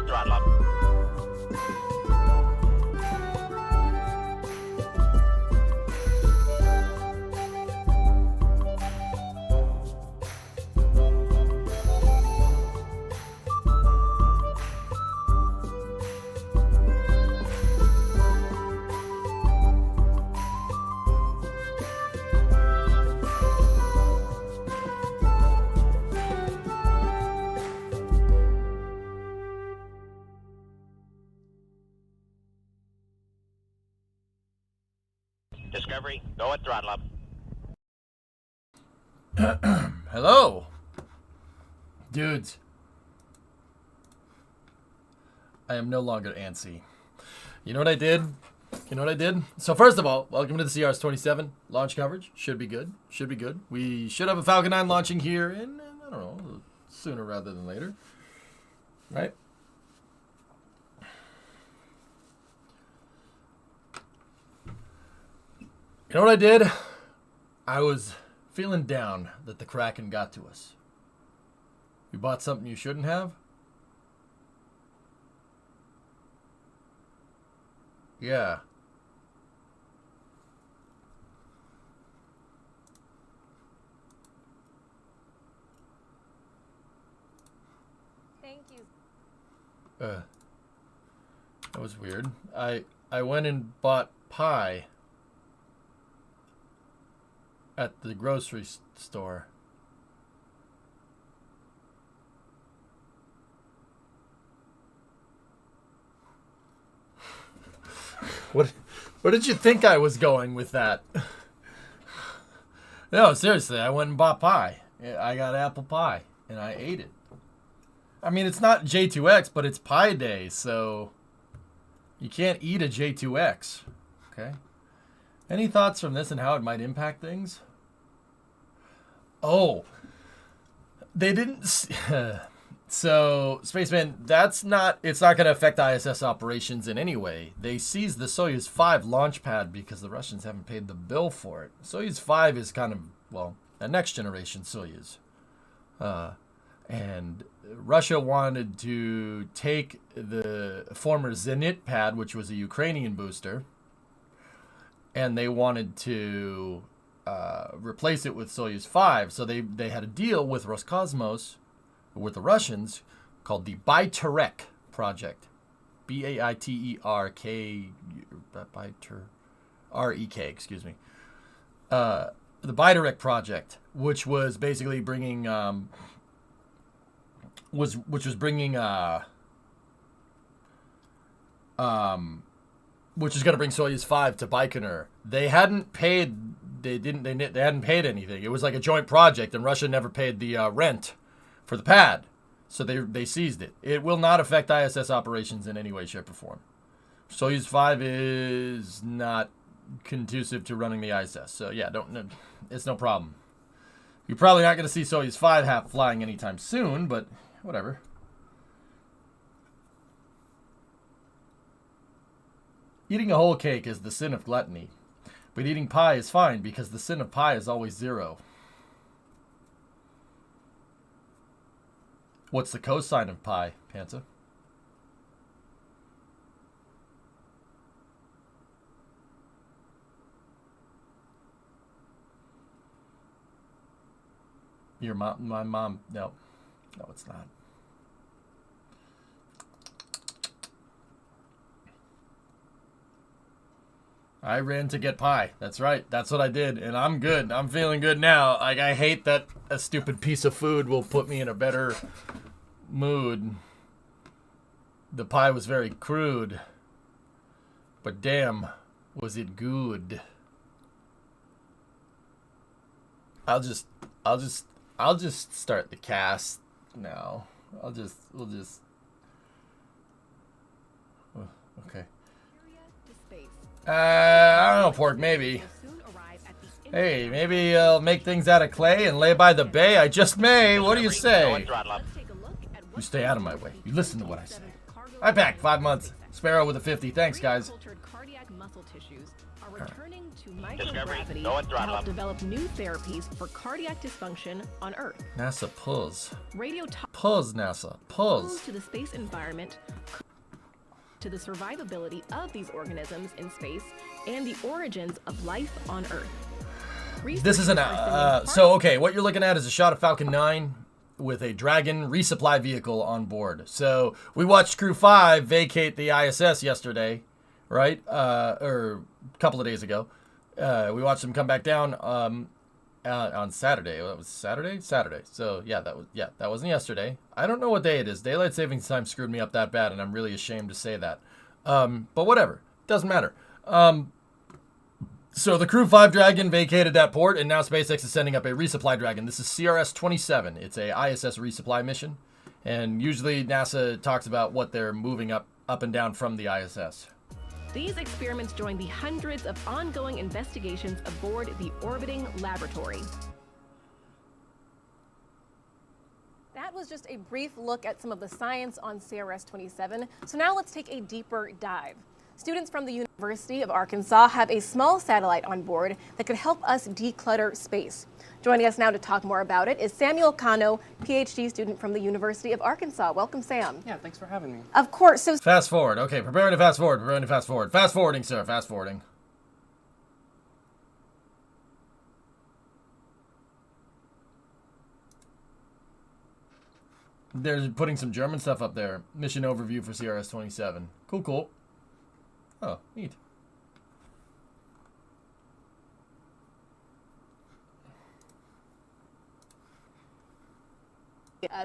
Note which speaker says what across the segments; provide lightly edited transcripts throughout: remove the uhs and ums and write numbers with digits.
Speaker 1: throttle up. Discovery, go at throttle up.
Speaker 2: Hello. Dudes. I am no longer antsy. You know what I did? So first of all, welcome to the CRS-27 launch coverage. Should be good. We should have a Falcon 9 launching here in, I don't know, sooner rather than later. Right? You know what I did? I was feeling down that the Kraken got to us. You bought something you shouldn't have? Yeah.
Speaker 3: Thank you.
Speaker 2: That was weird. I went and bought pie at the grocery store. Where did you think I was going with that? No, seriously, I went and bought pie. I got apple pie, and I ate it. I mean, it's not J2X, but it's Pie Day, so You can't eat a J2X. Okay. Any thoughts from this and how it might impact things? Oh, they didn't. So, Spaceman, it's not going to affect ISS operations in any way. They seized the Soyuz 5 launch pad because the Russians haven't paid the bill for it. Soyuz 5 is kind of, well, a next generation Soyuz. And Russia wanted to take the former Zenit pad, which was a Ukrainian booster, and they wanted to replace it with Soyuz 5. So they had a deal with Roscosmos, with the Russians, called the Baiterek project. B-A-I-T-E-R-K, R-E-K, excuse me. The Baiterek project, which was basically bringing, which was going to bring Soyuz 5 to Baikonur. They hadn't paid anything. It was like a joint project, and Russia never paid the rent for the pad, so they seized it. It will not affect ISS operations in any way, shape, or form. Soyuz 5 is not conducive to running the ISS, so yeah, it's no problem. You're probably not going to see Soyuz 5 flying anytime soon, but whatever. Eating a whole cake is the sin of gluttony, but eating pie is fine because the sin of pie is always 0. What's the cosine of pi, Panther? Your mom, my mom, no, it's not. I ran to get pie. That's right. That's what I did. And I'm good. I'm feeling good now. Like, I hate that a stupid piece of food will put me in a better mood. The pie was very crude. But damn, was it good. I'll just start the cast now. We'll just okay. I don't know, Pork, maybe. Hey, maybe I'll make things out of clay and lay by the bay. I just may. What do you say? You stay out of my way. You listen to what I say. I back 5 months. Sparrow with a 50. Thanks, guys.
Speaker 1: Discovery, go and throttle up.
Speaker 3: Develop new therapies for cardiac dysfunction on Earth.
Speaker 2: NASA pulls.
Speaker 3: Pulls,
Speaker 2: NASA. Pulls.
Speaker 3: To the space environment, to the survivability of these organisms in space, and the origins of life on Earth.
Speaker 2: This is so okay, what you're looking at is a shot of Falcon 9 with a Dragon resupply vehicle on board. So we watched Crew 5 vacate the ISS yesterday, right? Or a couple of days ago. We watched them come back down on Saturday. That was Saturday? Saturday. So that wasn't yesterday. I don't know what day it is. Daylight savings time screwed me up that bad, and I'm really ashamed to say that. But whatever. Doesn't matter. So the Crew 5 Dragon vacated that port, and now SpaceX is sending up a resupply Dragon. This is CRS-27. It's a ISS resupply mission, and usually NASA talks about what they're moving up and down from the ISS.
Speaker 3: These experiments join the hundreds of ongoing investigations aboard the orbiting laboratory.
Speaker 4: That was just a brief look at some of the science on CRS-27. So now let's take a deeper dive. Students from the University of Arkansas have a small satellite on board that could help us declutter space. Joining us now to talk more about it is Samuel Cano, PhD student from the University of Arkansas. Welcome, Sam.
Speaker 5: Yeah, thanks for having me.
Speaker 4: Of course. So
Speaker 2: fast forward. Okay, preparing to fast forward. Fast forwarding, sir. Fast forwarding. They're putting some German stuff up there. Mission overview for CRS-27. Cool. Oh, neat.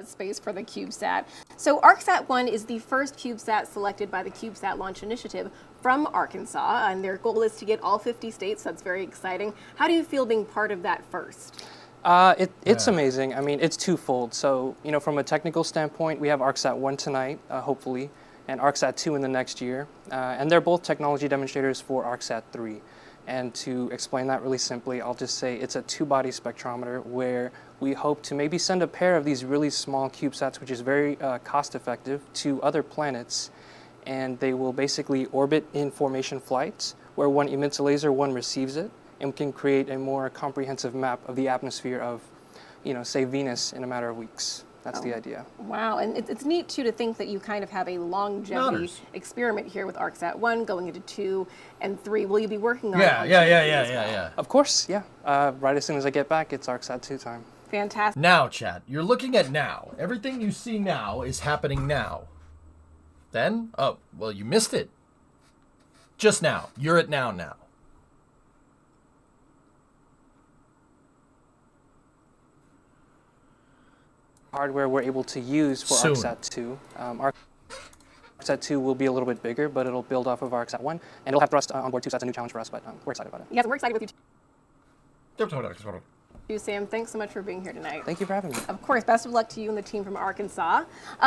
Speaker 4: Space for the CubeSat. So ArcSat-1 is the first CubeSat selected by the CubeSat Launch Initiative from Arkansas, and their goal is to get all 50 states. That's very exciting. How do you feel being part of that first?
Speaker 5: It's amazing. I mean, it's twofold. So, from a technical standpoint, we have ArcSat-1 tonight, hopefully. and ArcSat-2 in the next year. And they're both technology demonstrators for ArcSat-3. And to explain that really simply, I'll just say it's a two-body spectrometer where we hope to maybe send a pair of these really small CubeSats, which is very cost-effective, to other planets. And they will basically orbit in formation flights, where one emits a laser, one receives it, and we can create a more comprehensive map of the atmosphere of, say Venus in a matter of weeks. That's the idea.
Speaker 4: Wow, and it's neat too to think that you kind of have a longevity experiment here with ArcSat 1 going into 2 and 3. Will you be working on
Speaker 2: Yeah.
Speaker 5: Of course, yeah. Right as soon as I get back, it's ArcSat 2 time.
Speaker 4: Fantastic.
Speaker 2: Now, chat, you're looking at now. Everything you see now is happening now. Then, oh, well, you missed it. Just now. You're at now.
Speaker 5: Hardware we're able to use for
Speaker 2: Soon.
Speaker 5: ArcSat 2. ArcSat 2 will be a little bit bigger, but it'll build off of ArcSat 1, and it'll have thrust on board too, so that's a new challenge for us, but we're excited about it.
Speaker 4: Yes, we're excited with you
Speaker 2: Thank
Speaker 4: too, Sam. Thanks so much for being here tonight.
Speaker 5: Thank you for having me.
Speaker 4: Of course, best of luck to you and the team from Arkansas.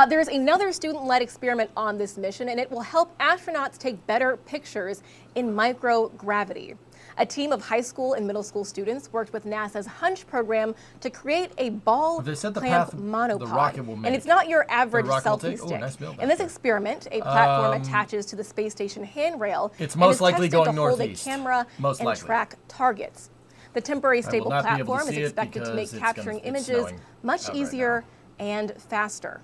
Speaker 4: There's another student-led experiment on this mission, and it will help astronauts take better pictures in microgravity. A team of high school and middle school students worked with NASA's Hunch program to create a ball
Speaker 2: They said the
Speaker 4: clamp
Speaker 2: path
Speaker 4: monopod.
Speaker 2: the rocket will make.
Speaker 4: And it's not your average
Speaker 2: The rocket will
Speaker 4: selfie
Speaker 2: take?
Speaker 4: stick.
Speaker 2: Nice build
Speaker 4: In
Speaker 2: back
Speaker 4: this experiment, a platform attaches to the space station handrail.
Speaker 2: It's
Speaker 4: and
Speaker 2: most
Speaker 4: is
Speaker 2: likely
Speaker 4: tested
Speaker 2: going
Speaker 4: to hold
Speaker 2: northeast.
Speaker 4: a camera
Speaker 2: Most
Speaker 4: and
Speaker 2: likely.
Speaker 4: track targets. The temporary stable
Speaker 2: not be able to
Speaker 4: platform is
Speaker 2: see it
Speaker 4: expected to make
Speaker 2: because
Speaker 4: capturing
Speaker 2: it's
Speaker 4: images
Speaker 2: snowing
Speaker 4: much
Speaker 2: out right
Speaker 4: easier and faster.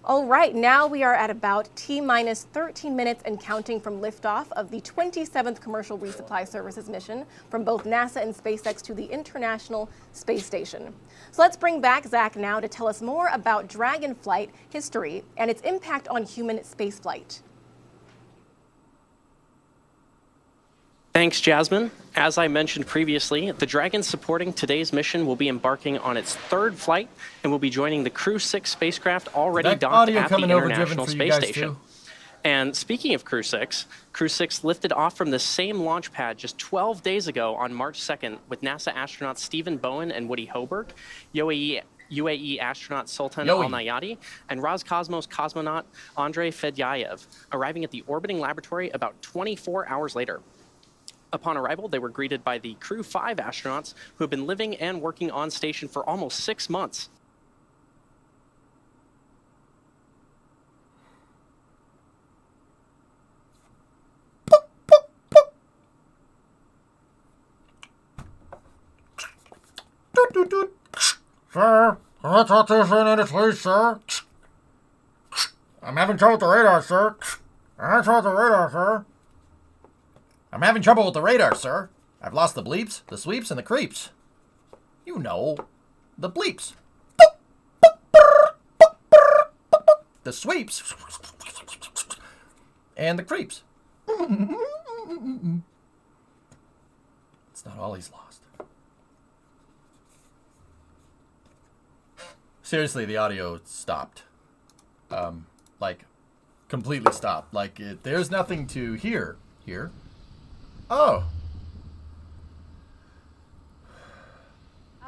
Speaker 4: All right, now we are at about T-minus 13 minutes and counting from liftoff of the 27th Commercial Resupply Services mission from both NASA and SpaceX to the International Space Station. So let's bring back Zach now to tell us more about Dragonflight history and its impact on human spaceflight.
Speaker 6: Thanks, Jasmine. As I mentioned previously, the Dragon supporting today's mission will be embarking on its third flight and will be joining the Crew 6 spacecraft already
Speaker 2: That
Speaker 6: docked
Speaker 2: audio
Speaker 6: at the
Speaker 2: coming overdriven
Speaker 6: International
Speaker 2: for you
Speaker 6: Space
Speaker 2: guys
Speaker 6: Station.
Speaker 2: too?
Speaker 6: And speaking of Crew 6 lifted off from the same launch pad just 12 days ago on March 2nd with NASA astronauts Stephen Bowen and Woody Hoburg, UAE astronaut Sultan Al-Nayati, and Roscosmos cosmonaut Andrei Fedyaev, arriving at the orbiting laboratory about 24 hours later. Upon arrival, they were greeted by the Crew 5 astronauts who have been living and working on station for almost 6 months.
Speaker 2: Sir, can I talk to you for a minute, please, sir? I'm having trouble with the radar, sir. I'm having trouble with the radar, sir. I've lost the bleeps, the sweeps, and the creeps. You know, the bleeps. The sweeps. And the creeps. It's not all he's lost. Seriously, the audio stopped. Like, completely stopped. Like, there's nothing to hear here. Oh.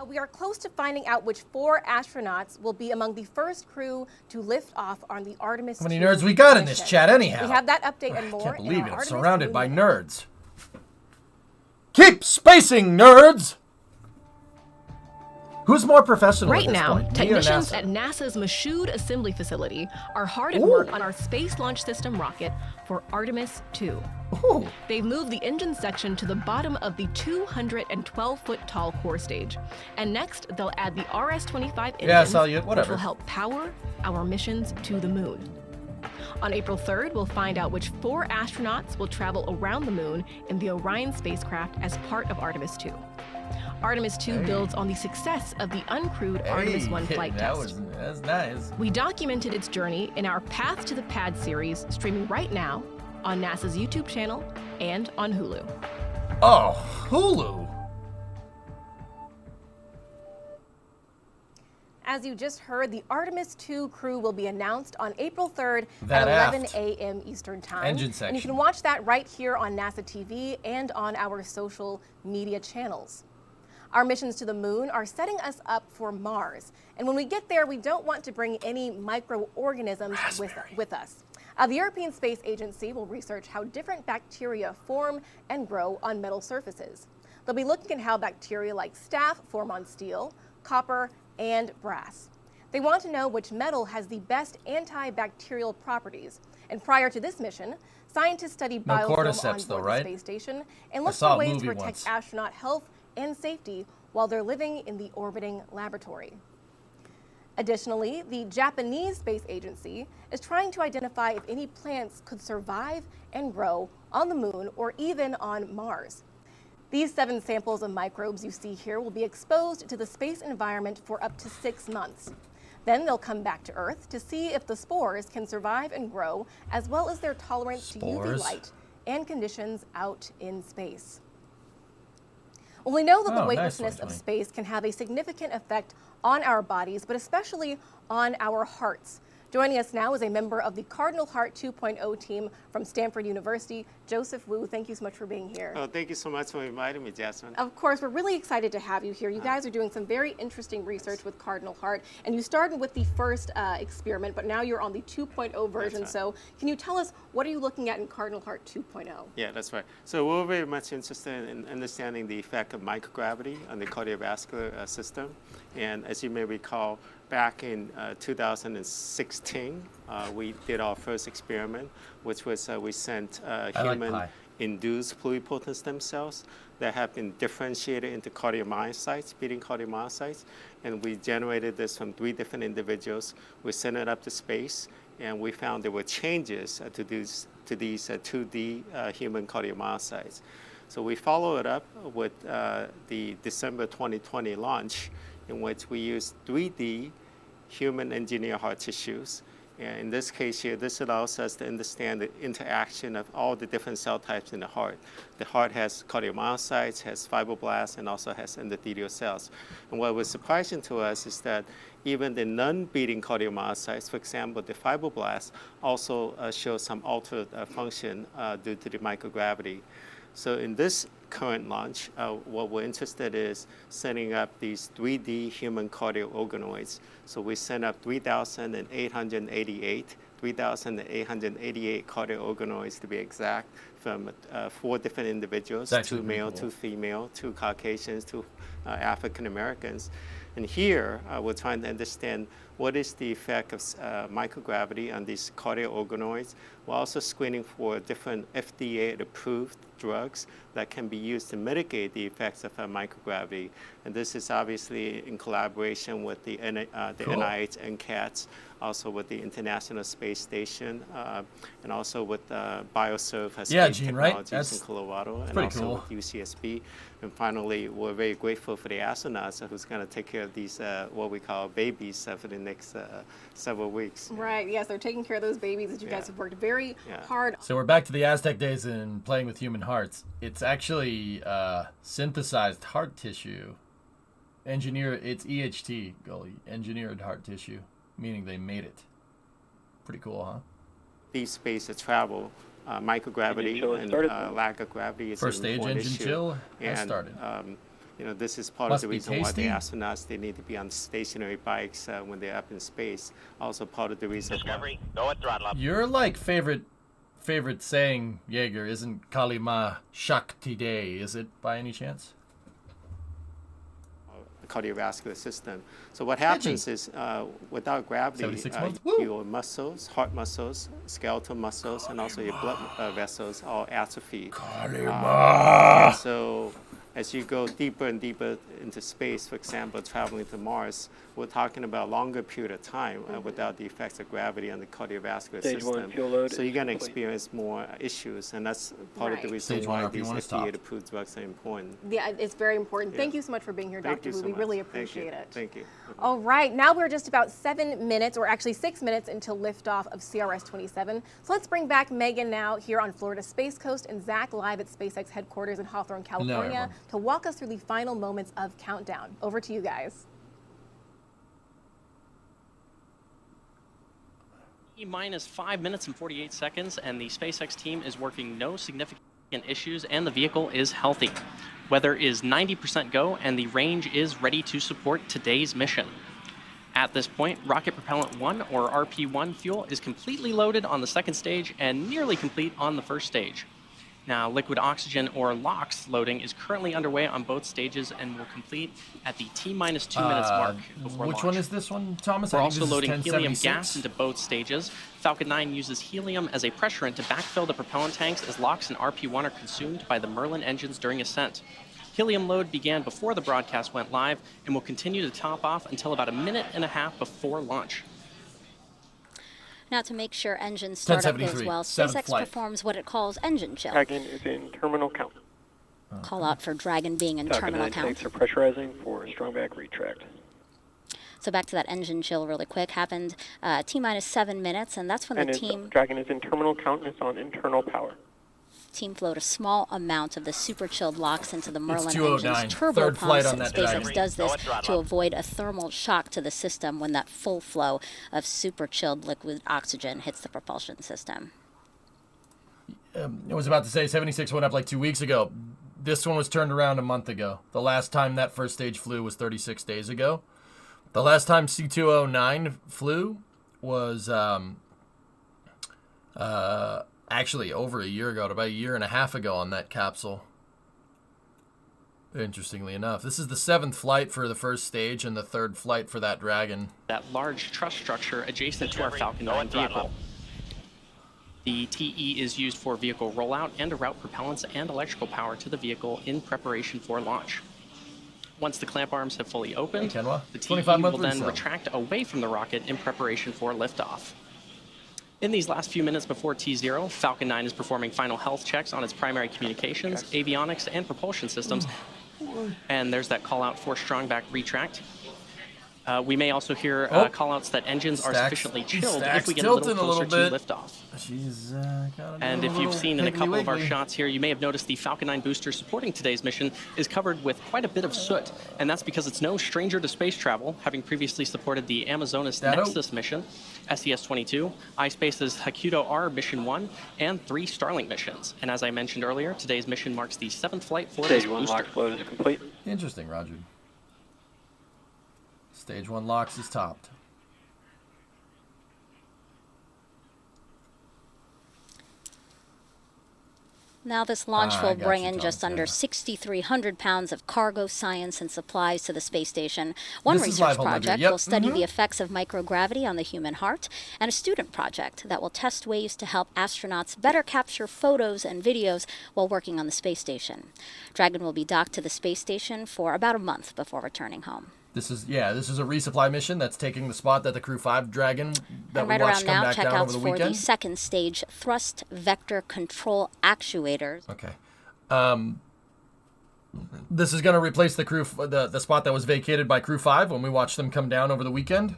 Speaker 4: We are close to finding out which 4 astronauts will be among the first crew to lift off on the Artemis
Speaker 2: How many
Speaker 4: 2
Speaker 2: nerds we got in this
Speaker 4: mission.
Speaker 2: chat anyhow?
Speaker 4: We have that update and more.
Speaker 2: I can't believe
Speaker 4: in
Speaker 2: it.
Speaker 4: our
Speaker 2: I'm
Speaker 4: Artemis
Speaker 2: surrounded
Speaker 4: 2
Speaker 2: by
Speaker 4: minute.
Speaker 2: nerds. Keep spacing, nerds! Who's more professional
Speaker 3: Right
Speaker 2: at this
Speaker 3: now,
Speaker 2: point? Me or
Speaker 3: technicians
Speaker 2: NASA?
Speaker 3: at NASA's Michoud Assembly Facility are hard at work on our Space Launch System rocket for Artemis 2.
Speaker 2: Ooh.
Speaker 3: They've moved the engine section to the bottom of the 212-foot tall core stage. And next, they'll add the RS-25 engines,
Speaker 2: Yeah, I saw you.
Speaker 3: which
Speaker 2: Whatever.
Speaker 3: will help power our missions to the moon. On April 3rd, we'll find out which 4 astronauts will travel around the moon in the Orion spacecraft as part of Artemis 2. Artemis 2 builds on the success of the uncrewed Artemis 1 flight test.
Speaker 2: That's nice.
Speaker 3: We documented its journey in our Path to the Pad series, streaming right now on NASA's YouTube channel and on Hulu.
Speaker 2: Oh, Hulu.
Speaker 4: As you just heard, the Artemis 2 crew will be announced on April 3rd
Speaker 2: That
Speaker 4: at 11
Speaker 2: aft.
Speaker 4: a.m. Eastern Time.
Speaker 2: Engine
Speaker 4: And you
Speaker 2: section.
Speaker 4: can watch that right here on NASA TV and on our social media channels. Our missions to the moon are setting us up for Mars. And when we get there, we don't want to bring any microorganisms with us. The European Space Agency will research how different bacteria form and grow on metal surfaces. They'll be looking at how bacteria like staph form on steel, copper, and brass. They want to know which metal has the best antibacterial properties. And prior to this mission, scientists studied biofilm on board the space station and looked for ways to protect astronaut health and safety while they're living in the orbiting laboratory. Additionally, the Japanese Space Agency is trying to identify if any plants could survive and grow on the moon or even on Mars. These 7 samples of microbes you see here will be exposed to the space environment for up to 6 months. Then they'll come back to Earth to see if the spores can survive and grow, as well as their tolerance to UV light and conditions out in space. Well, we know that the weightlessness of space can have a significant effect on our bodies, but especially on our hearts. Joining us now is a member of the Cardinal Heart 2.0 team from Stanford University, Joseph Wu. Thank you so much for being here.
Speaker 7: Oh, thank you so much for inviting me, Jasmine.
Speaker 4: Of course, we're really excited to have you here. You guys are doing some very interesting research with Cardinal Heart, and you started with the first experiment, but now you're on the 2.0 version. Right. So can you tell us, what are you looking at in Cardinal Heart 2.0?
Speaker 7: Yeah, that's right. So we're very much interested in understanding the effect of microgravity on the cardiovascular system. And as you may recall, back in 2016, we did our first experiment, which was we sent human-induced pluripotent stem cells that have been differentiated into cardiomyocytes, beating cardiomyocytes, and we generated this from 3 different individuals. We sent it up to space, and we found there were changes to these 2D human cardiomyocytes. So we followed it up with the December 2020 launch, in which we used 3D human engineered heart tissues. And in this case here, this allows us to understand the interaction of all the different cell types in the heart. The heart has cardiomyocytes, has fibroblasts, and also has endothelial cells. And what was surprising to us is that even the non-beating cardiomyocytes, for example, the fibroblasts, also show some altered function due to the microgravity. So in this current launch, what we're interested in is setting up these 3D human cardio organoids. So we sent up 3,888 cardio organoids to be exact, from 4 different individuals, 2 male, 2 female, 2 Caucasians, 2 African Americans. And here, we're trying to understand what is the effect of microgravity on these cardio organoids. We're also screening for different FDA-approved drugs that can be used to mitigate the effects of microgravity. And this is obviously in collaboration with the NIH NCATS, also with the International Space Station, and also with Bioserve Space Technologies in Colorado, and also with UCSB. And finally, we're very grateful for the astronauts who's going to take care of these, what we call babies, for the next several weeks.
Speaker 4: Right, yes, they're taking care of those babies that you guys have worked very hard on.
Speaker 2: So we're back to the Aztec days and playing with human hearts. It's actually synthesized heart tissue. It's EHT, engineered heart tissue, meaning they made it. Pretty cool, huh?
Speaker 7: Deep space travel, microgravity and lack of gravity is
Speaker 2: first
Speaker 7: an important
Speaker 2: stage engine chill has started.
Speaker 7: You know, this is part of the reason why the astronauts, they need to be on stationary bikes when they're up in space. Also part of the reason
Speaker 8: Discovery, go at throttle up.
Speaker 2: Your favorite saying, Jaeger, isn't Kalima Shakti Day, is it by any chance?
Speaker 7: Cardiovascular system. So what happens is without gravity, your muscles, heart muscles, skeletal muscles, and also your blood vessels all atrophy. So as you go deeper and deeper into space, for example, traveling to Mars, we're talking about a longer period of time without the effects of gravity on the cardiovascular system. So you're going to experience more issues, and that's part of the reason why these FDA-approved drugs are important.
Speaker 4: Yeah, it's very important. Thank you so much for being here, Dr. Wu. We really appreciate it.
Speaker 7: Thank you.
Speaker 4: All right, now we're just about 7 minutes, or actually 6 minutes, until liftoff of CRS-27. So let's bring back Megan now here on Florida Space Coast, and Zach live at SpaceX headquarters in Hawthorne, California, to walk us through the final moments of countdown. Over to you guys.
Speaker 6: Minus 5 minutes and 48 seconds, and the SpaceX team is working no significant issues, and the vehicle is healthy. Weather is 90% go, and the range is ready to support today's mission. At this point, Rocket Propellant 1, or RP1 fuel, is completely loaded on the second stage and nearly complete on the first stage. Now, liquid oxygen, or LOX, loading is currently underway on both stages and will complete at the T-minus 2 minutes mark before
Speaker 2: Which
Speaker 6: launch.
Speaker 2: one is this one, Thomas?
Speaker 6: We're
Speaker 2: I think
Speaker 6: also
Speaker 2: this is
Speaker 6: loading helium
Speaker 2: 1076.
Speaker 6: gas into both stages. Falcon 9 uses helium as a pressurant to backfill the propellant tanks as LOX and RP1 are consumed by the Merlin engines during ascent. Helium load began before the broadcast went live and will continue to top off until about a minute and a half before launch.
Speaker 8: Now, to make sure engine startup goes
Speaker 2: 1073,
Speaker 8: well,
Speaker 2: seventh
Speaker 8: SpaceX
Speaker 2: flight.
Speaker 8: performs what it calls engine chill.
Speaker 9: Dragon is in terminal count.
Speaker 8: Call out for Dragon being in
Speaker 9: Falcon
Speaker 8: terminal
Speaker 9: 9
Speaker 8: count.
Speaker 9: tanks are pressurizing for strong back retract.
Speaker 8: So back to that engine chill really quick. Happened T-minus 7 minutes, and that's when
Speaker 9: And
Speaker 8: the
Speaker 9: its
Speaker 8: team
Speaker 9: Dragon is in terminal count and it's on internal power.
Speaker 8: flowed a small amount of the super chilled LOX into the Merlin
Speaker 2: 209,
Speaker 8: engine's turbo
Speaker 2: third flight
Speaker 8: pumps.
Speaker 2: on that
Speaker 8: SpaceX
Speaker 2: Dragon.
Speaker 8: does this to avoid a thermal shock to the system when that full flow of super chilled liquid oxygen hits the propulsion system.
Speaker 2: I was about to say 76 went up like 2 weeks ago. This one was turned around a month ago. The last time that first stage flew was 36 days ago. The last time C209 flew was actually over a year ago, about a year and a half ago on that capsule. Interestingly enough, this is the 7th flight for the first stage and the 3rd flight for that Dragon.
Speaker 6: That large truss structure adjacent to our Falcon 9 vehicle. The TE is used for vehicle rollout and to route propellants and electrical power to the vehicle in preparation for launch. Once the clamp arms have fully opened,
Speaker 2: Hey, Kenwa.
Speaker 6: the TE
Speaker 2: 25-month
Speaker 6: will then
Speaker 2: resale.
Speaker 6: retract away from the rocket in preparation for liftoff. In these last few minutes before T0, Falcon 9 is performing final health checks on its primary communications, avionics, and propulsion systems. And there's that call out for strong back retract. We may also hear call outs that engines are sufficiently chilled if we get a little closer to liftoff.
Speaker 2: She's
Speaker 6: And if you've seen in a couple of our shots here, you may have noticed the Falcon 9 booster supporting today's mission is covered with quite a bit of soot. And that's because it's no stranger to space travel, having previously supported the Amazonas Nexus mission, SES-22, iSpace's Hakuto R Mission 1, and 3 Starlink missions. And as I mentioned earlier, today's mission marks the 7th flight for this
Speaker 9: Stage 1
Speaker 6: booster.
Speaker 9: LOX load is complete.
Speaker 2: Interesting, Roger. Stage 1 LOX is topped.
Speaker 8: Now this launch
Speaker 2: I
Speaker 8: will
Speaker 2: got
Speaker 8: bring
Speaker 2: you,
Speaker 8: in just
Speaker 2: Thomas,
Speaker 8: under
Speaker 2: yeah.
Speaker 8: 6,300 pounds of cargo, science, and supplies to the space station. One
Speaker 2: This is
Speaker 8: research
Speaker 2: live, hold on,
Speaker 8: project
Speaker 2: dude. Yep.
Speaker 8: will study the effects of microgravity on the human heart, and a student project that will test ways to help astronauts better capture photos and videos while working on the space station. Dragon will be docked to the space station for about a month before returning home.
Speaker 2: This is a resupply mission that's taking the spot that the Crew 5 Dragon that
Speaker 8: And
Speaker 2: we
Speaker 8: right
Speaker 2: watched
Speaker 8: around
Speaker 2: come
Speaker 8: now,
Speaker 2: back down over
Speaker 8: checkouts
Speaker 2: the
Speaker 8: for the
Speaker 2: weekend.
Speaker 8: second stage thrust vector control actuators.
Speaker 2: Okay. This is going to replace the crew, the spot that was vacated by Crew 5 when we watched them come down over the weekend.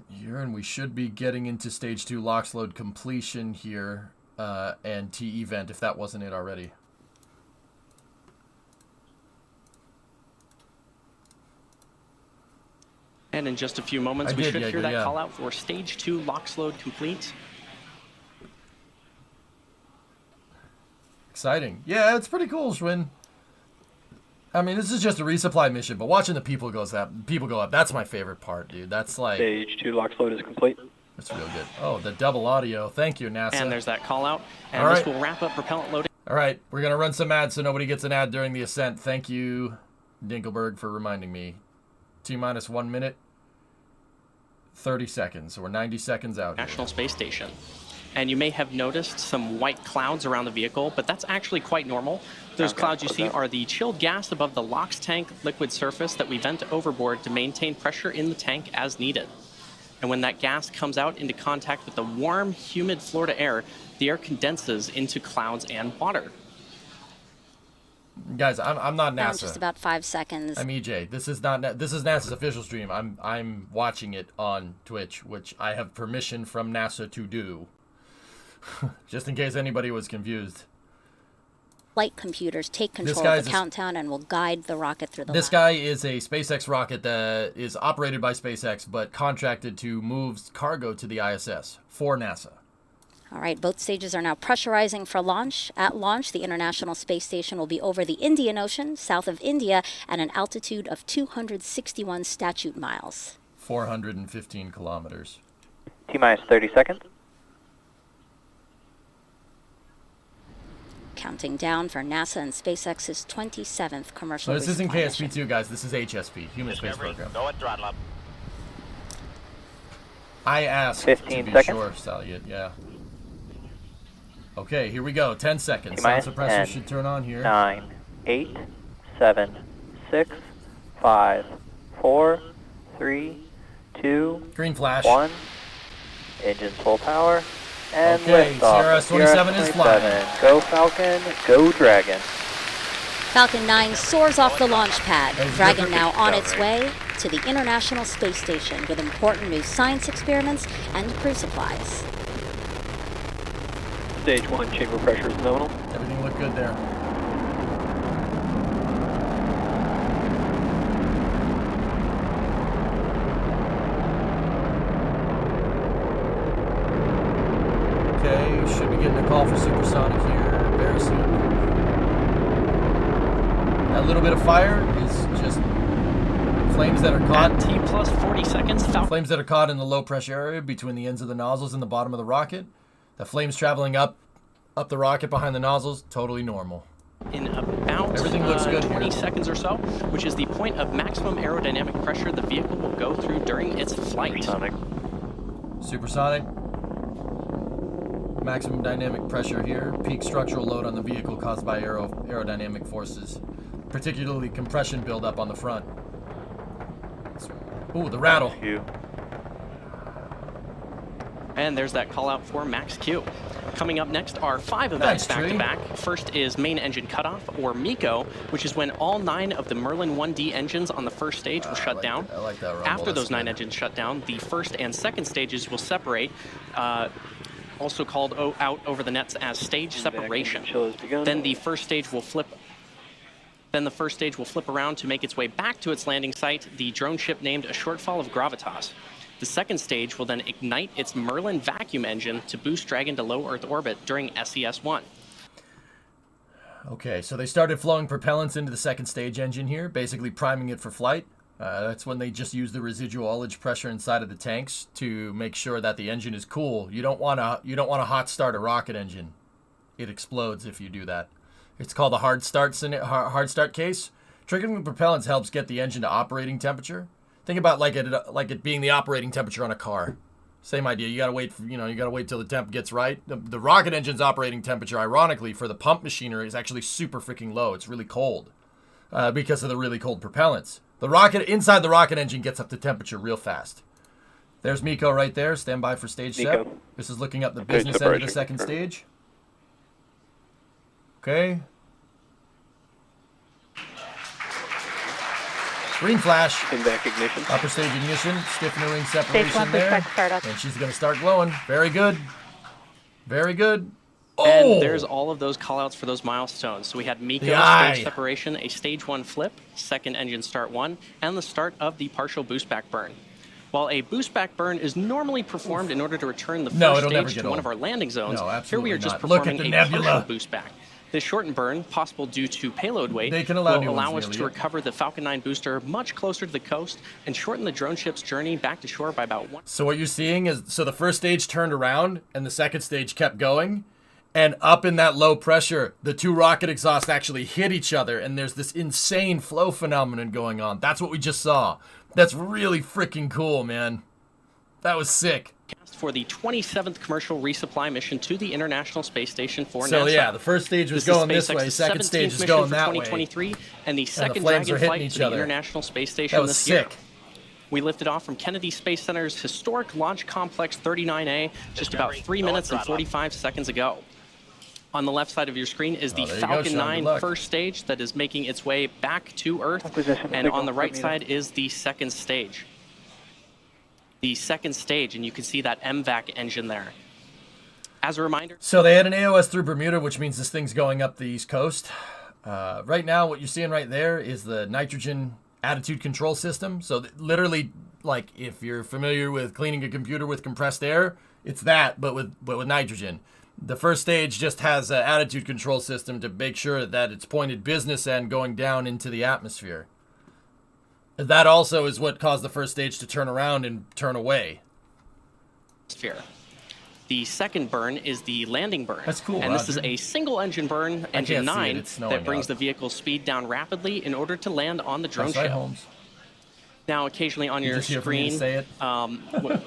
Speaker 2: Here, and we should be getting into Stage 2 LOX load completion here, and TE vent if that wasn't it already.
Speaker 6: And in just a few moments, we should hear that call out for Stage 2 LOX load complete.
Speaker 2: Exciting. Yeah, it's pretty cool, Schwinn. I mean, this is just a resupply mission, but watching the people go up, that's my favorite part, dude. That's like...
Speaker 9: Stage 2 LOX load is complete.
Speaker 2: That's real good. Oh, the double audio. Thank you, NASA.
Speaker 6: And there's that call out. And
Speaker 2: All
Speaker 6: this
Speaker 2: right.
Speaker 6: will wrap up propellant loading.
Speaker 2: All right, we're going to run some ads so nobody gets an ad during the ascent. Thank you, Dinkelberg, for reminding me. T-minus 1 minute, 30 seconds. So we're 90 seconds out
Speaker 6: National
Speaker 2: here.
Speaker 6: Space Station. And you may have noticed some white clouds around the vehicle, but that's actually quite normal. Those clouds you see are the chilled gas above the LOX tank liquid surface that we vent overboard to maintain pressure in the tank as needed. And when that gas comes out into contact with the warm, humid Florida air, the air condenses into clouds and water.
Speaker 2: Guys, I'm not
Speaker 8: Now
Speaker 2: NASA.
Speaker 8: just about 5 seconds.
Speaker 2: I'm EJ. This is NASA's official stream. I'm watching it on Twitch, which I have permission from NASA to do. Just in case anybody was confused.
Speaker 8: Flight computers take control of the countdown and will guide the rocket through the
Speaker 2: This guy is a SpaceX rocket that is operated by SpaceX, but contracted to move cargo to the ISS for NASA.
Speaker 8: All right, both stages are now pressurizing for launch. At launch, the International Space Station will be over the Indian Ocean, south of India, at an altitude of 261 statute miles.
Speaker 2: 415 kilometers.
Speaker 9: T-minus 30 seconds.
Speaker 8: Counting down for NASA and SpaceX's 27th commercial
Speaker 2: So this isn't
Speaker 8: resupply mission.
Speaker 2: KSP2, guys. This is HSP, Human Space Program.
Speaker 10: Go at throttle up.
Speaker 2: I asked
Speaker 9: 15
Speaker 2: to be
Speaker 9: seconds.
Speaker 2: sure, Salyut. Yeah. Okay, here we go. 10 seconds. Sound
Speaker 9: T-minus
Speaker 2: suppressor
Speaker 9: 10,
Speaker 2: should turn on here.
Speaker 9: 9, 8, 7, 6, 5, 4, 3, 2,
Speaker 2: Green flash.
Speaker 9: 1. Engines full power. And
Speaker 2: Okay,
Speaker 9: liftoff.
Speaker 2: CRS-27 is flying.
Speaker 9: Go Falcon, go Dragon.
Speaker 8: Falcon 9 soars off the launch pad.
Speaker 2: Hey,
Speaker 8: Dragon
Speaker 2: Jupiter.
Speaker 8: now on its way to the International Space Station with important new science experiments and crew supplies.
Speaker 9: Stage 1 chamber pressure is nominal.
Speaker 2: Everything looked good there. Okay, should be getting a call for supersonic here very soon. That little bit of fire is just flames that are caught.
Speaker 6: At T plus 40 seconds, Falcon
Speaker 2: Flames that are caught in the low pressure area between the ends of the nozzles and the bottom of the rocket. The flames traveling up the rocket behind the nozzles, totally normal.
Speaker 6: in about
Speaker 2: Everything looks good
Speaker 6: 20
Speaker 2: here.
Speaker 6: seconds or so, which is the point of maximum aerodynamic pressure the vehicle will go through during its flight.
Speaker 2: Supersonic. Maximum dynamic pressure here. Peak structural load on the vehicle caused by aerodynamic forces, particularly compression buildup on the front. Ooh, the rattle.
Speaker 6: And there's that call out for Max Q. Coming up next are 5
Speaker 2: Nice
Speaker 6: events
Speaker 2: tree.
Speaker 6: back-to-back. First is main engine cutoff, or MECO, which is when all 9 of the Merlin 1D engines on the first stage will shut down.
Speaker 2: I like that rumble.
Speaker 6: After
Speaker 2: That's
Speaker 6: those 9
Speaker 2: good.
Speaker 6: engines shut down, the first and second stages will separate, also called out over the nets as stage separation. Then the first stage will flip. Then the first stage will flip around to make its way back to its landing site, the drone ship named a shortfall of gravitas. The second stage will then ignite its Merlin vacuum engine to boost Dragon to low Earth orbit during SES-1.
Speaker 2: Okay, so they started flowing propellants into the second stage engine here, basically priming it for flight. That's when they just use the residual ullage pressure inside of the tanks to make sure that the engine is cool. You don't want to hot start a rocket engine. It explodes if you do that. It's called a hard start case. Triggering the propellants helps get the engine to operating temperature. Think about like it being the operating temperature on a car. Same idea. You gotta wait. You gotta wait till the temp gets right. The rocket engine's operating temperature, ironically, for the pump machinery is actually super freaking low. It's really cold because of the really cold propellants. The rocket inside the rocket engine gets up to temperature real fast. There's MECO right there. Stand by for stage set.
Speaker 9: MECO.
Speaker 2: This is looking up the
Speaker 9: Stage
Speaker 2: business end of the
Speaker 9: separation.
Speaker 2: second stage. Okay. Green flash.
Speaker 9: In back ignition.
Speaker 2: Upper stage ignition, stiffener ring
Speaker 11: Stage
Speaker 2: separation
Speaker 11: 1
Speaker 2: there.
Speaker 11: pushback startup.
Speaker 2: And she's going to start glowing. Very good. Very good.
Speaker 6: And
Speaker 2: Oh!
Speaker 6: there's all of those callouts for those milestones. So we had MECO,
Speaker 2: The eye.
Speaker 6: stage separation, a stage 1 flip, second engine start 1, and the start of the partial boost back burn. While a boost back burn is normally performed in order to return the
Speaker 2: No,
Speaker 6: first
Speaker 2: it'll never
Speaker 6: stage
Speaker 2: get
Speaker 6: to one
Speaker 2: old.
Speaker 6: of our landing zones,
Speaker 2: No,
Speaker 6: here we are
Speaker 2: absolutely
Speaker 6: just
Speaker 2: not. Look at
Speaker 6: performing
Speaker 2: the
Speaker 6: a
Speaker 2: nebula.
Speaker 6: partial boost back. This shortened burn, possible due to payload weight,
Speaker 2: They can allow new
Speaker 6: will allow
Speaker 2: ones,
Speaker 6: us
Speaker 2: nearly,
Speaker 6: to
Speaker 2: yeah.
Speaker 6: recover the Falcon 9 booster much closer to the coast and shorten the drone ship's journey back to shore by about 1.
Speaker 2: So what you're seeing is, so the first stage turned around and the second stage kept going. And up in that low pressure, the two rocket exhausts actually hit each other. And there's this insane flow phenomenon going on. That's what we just saw. That's really freaking cool, man. That was sick.
Speaker 6: For the 27th commercial resupply mission to the International Space Station for
Speaker 2: So
Speaker 6: NASA.
Speaker 2: yeah, the first stage was
Speaker 6: This is
Speaker 2: going this way,
Speaker 6: SpaceX's
Speaker 2: second
Speaker 6: 17th
Speaker 2: stage is
Speaker 6: mission
Speaker 2: going
Speaker 6: for
Speaker 2: that way.
Speaker 6: 2023, and the second
Speaker 2: flames are
Speaker 6: Dragon
Speaker 2: hitting
Speaker 6: flight
Speaker 2: each
Speaker 6: to the
Speaker 2: other.
Speaker 6: International Space Station
Speaker 2: That was
Speaker 6: this
Speaker 2: sick.
Speaker 6: year. We lifted off from Kennedy Space Center's historic Launch Complex 39A just about 3 minutes and 45 seconds ago. On the left side of your screen is the
Speaker 2: there you go,
Speaker 6: Falcon
Speaker 2: Sean. Good
Speaker 6: 9
Speaker 2: luck.
Speaker 6: first stage that is making its way back to Earth,
Speaker 9: Position
Speaker 6: and
Speaker 9: signal
Speaker 6: on the right
Speaker 9: for
Speaker 6: side is the second stage. The second stage, and you can see that MVAC engine there. As a reminder,
Speaker 2: So they had an AOS through Bermuda, which means this thing's going up the East Coast. Right now, what you're seeing right there is the nitrogen attitude control system. So literally, like if you're familiar with cleaning a computer with compressed air, It's that, but with nitrogen. The first stage just has an attitude control system to make sure that it's pointed business end going down into the atmosphere. That also is what caused the first stage to turn around and turn away.
Speaker 6: Sphere. The second burn is the landing burn.
Speaker 2: That's cool,
Speaker 6: And this
Speaker 2: Roger.
Speaker 6: is a single engine burn, engine 9, that brings the vehicle's speed down rapidly in order to land on the drone ship.
Speaker 2: Holmes.
Speaker 6: Now, occasionally on your
Speaker 2: just here for me to
Speaker 6: screen,
Speaker 2: say it?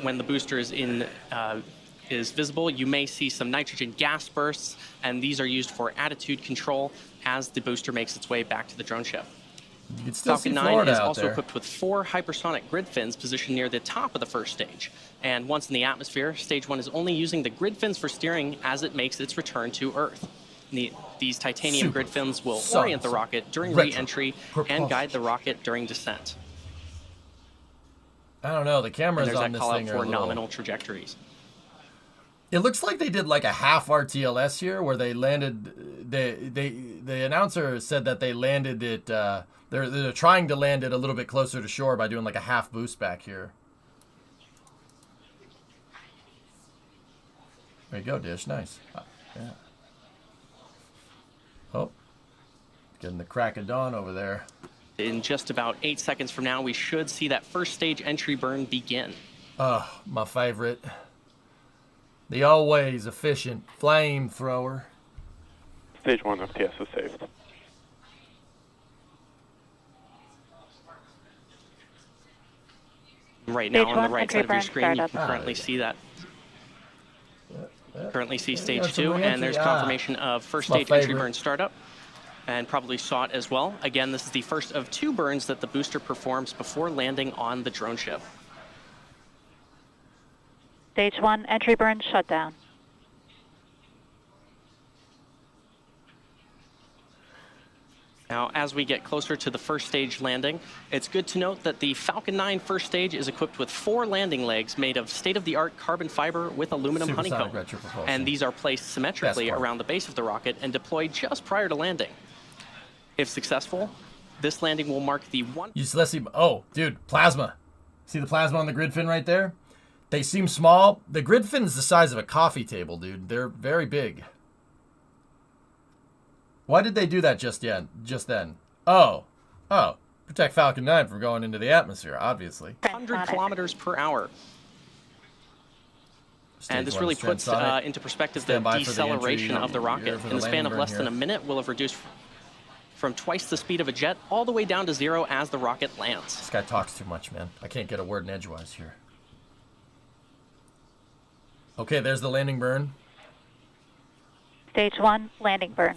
Speaker 6: when the booster is is visible, you may see some nitrogen gas bursts, and these are used for attitude control as the booster makes its way back to the drone ship.
Speaker 2: You can still
Speaker 6: Falcon
Speaker 2: see
Speaker 6: 9
Speaker 2: Florida
Speaker 6: is
Speaker 2: out
Speaker 6: also
Speaker 2: there.
Speaker 6: equipped with 4 hypersonic grid fins positioned near the top of the first stage. And once in the atmosphere, Stage 1 is only using the grid fins for steering as it makes its return to Earth. These titanium
Speaker 2: Super
Speaker 6: grid fins will
Speaker 2: solid.
Speaker 6: orient the rocket during
Speaker 2: Retro
Speaker 6: re-entry
Speaker 2: propulsion.
Speaker 6: and guide the rocket during descent.
Speaker 2: I don't know. The
Speaker 6: And
Speaker 2: cameras
Speaker 6: there's
Speaker 2: on
Speaker 6: that
Speaker 2: this
Speaker 6: call out
Speaker 2: thing are
Speaker 6: for
Speaker 2: a little...
Speaker 6: nominal trajectories.
Speaker 2: It looks like they did like a half RTLS here, where they landed. The announcer said that they landed it. They're trying to land it a little bit closer to shore by doing like a half boost back here. There you go, Dish. Nice. Yeah. Oh, getting the crack of dawn over there.
Speaker 6: In just about 8 seconds from now, we should see that first stage entry burn begin.
Speaker 2: Oh, my favorite. The always efficient flamethrower.
Speaker 10: Stage 1 FTS is saved.
Speaker 6: Right now
Speaker 8: Stage
Speaker 6: on the
Speaker 8: 1,
Speaker 6: right
Speaker 8: entry
Speaker 6: side of your
Speaker 8: burn
Speaker 6: screen, you
Speaker 8: startup.
Speaker 6: can currently see that. Currently see
Speaker 2: got
Speaker 6: stage
Speaker 2: some
Speaker 6: 2,
Speaker 2: re-entry.
Speaker 6: and there's
Speaker 2: Ah,
Speaker 6: confirmation of first
Speaker 2: my
Speaker 6: stage entry
Speaker 2: favorite.
Speaker 6: burn startup, and probably saw it as well. Again, this is the first of 2 burns that the booster performs before landing on the drone ship.
Speaker 8: Stage 1, entry burn shutdown.
Speaker 6: Now, as we get closer to the first stage landing, it's good to note that the Falcon 9 first stage is equipped with 4 landing legs made of state-of-the-art carbon fiber with aluminum
Speaker 2: Supersonic
Speaker 6: honeycomb.
Speaker 2: retro propulsion.
Speaker 6: And these are placed symmetrically
Speaker 2: Best part.
Speaker 6: around the base of the rocket and deployed just prior to landing. If successful, this landing will mark the one...
Speaker 2: Let's see. Oh, dude, plasma. See the plasma on the grid fin right there? They seem small. The grid fin is the size of a coffee table, dude. They're very big. Why did they do that just then? Oh. Protect Falcon 9 from going into the atmosphere, obviously.
Speaker 6: 100 kilometers per hour. And this really puts into perspective the
Speaker 2: Stand by for the
Speaker 6: deceleration
Speaker 2: entry
Speaker 6: of the rocket.
Speaker 2: here for
Speaker 6: In the
Speaker 2: the
Speaker 6: span
Speaker 2: landing
Speaker 6: of
Speaker 2: burn
Speaker 6: less than
Speaker 2: here.
Speaker 6: a minute, we'll have reduced from twice the speed of a jet all the way down to 0 as the rocket lands.
Speaker 2: This guy talks too much, man. I can't get a word in edgewise here. Okay, there's the landing burn.
Speaker 8: Stage 1, landing burn.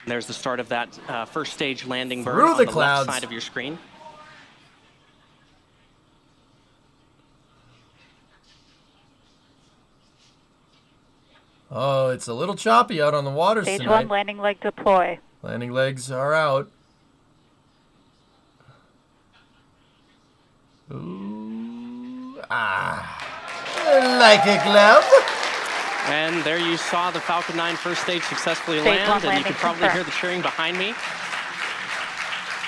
Speaker 6: There's the start of that first stage landing burn
Speaker 2: Through
Speaker 6: on
Speaker 2: the
Speaker 6: the
Speaker 2: clouds.
Speaker 6: left side of your screen.
Speaker 2: Oh, it's a little choppy out on the waters
Speaker 8: Stage
Speaker 2: tonight.
Speaker 8: 1, landing leg deploy.
Speaker 2: Landing legs are out. Ooh, like a glove.
Speaker 6: And there you saw the Falcon 9 first stage successfully
Speaker 8: Stage
Speaker 6: land,
Speaker 8: one
Speaker 6: and you
Speaker 8: landing
Speaker 6: can probably
Speaker 8: confirmed.
Speaker 6: hear the cheering behind me.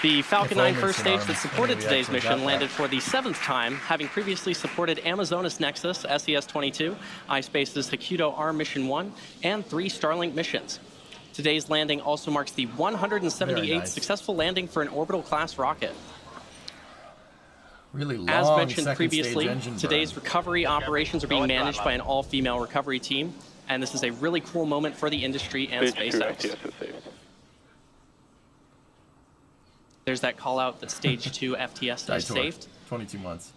Speaker 6: The Falcon
Speaker 2: If
Speaker 6: 9
Speaker 2: only
Speaker 6: first stage
Speaker 2: Tsunamis,
Speaker 6: that supported
Speaker 2: we
Speaker 6: today's
Speaker 2: actually got
Speaker 6: mission
Speaker 2: that.
Speaker 6: landed for the 7th time, having previously supported Amazonas Nexus, SES-22, iSpace's Hakuto R Mission 1, and 3 Starlink missions. Today's landing also marks the 178th
Speaker 2: Very nice.
Speaker 6: successful landing for an orbital-class rocket.
Speaker 2: Really long
Speaker 6: As mentioned
Speaker 2: second
Speaker 6: previously,
Speaker 2: stage engine
Speaker 6: today's
Speaker 2: burn.
Speaker 6: recovery operations are being managed by an all-female recovery team, and this is a really cool moment for the industry and
Speaker 10: Stage 2
Speaker 6: SpaceX.
Speaker 10: FTS is saved.
Speaker 6: There's that call out that stage 2 FTS is
Speaker 2: Ditor,
Speaker 6: saved.
Speaker 2: 22 months.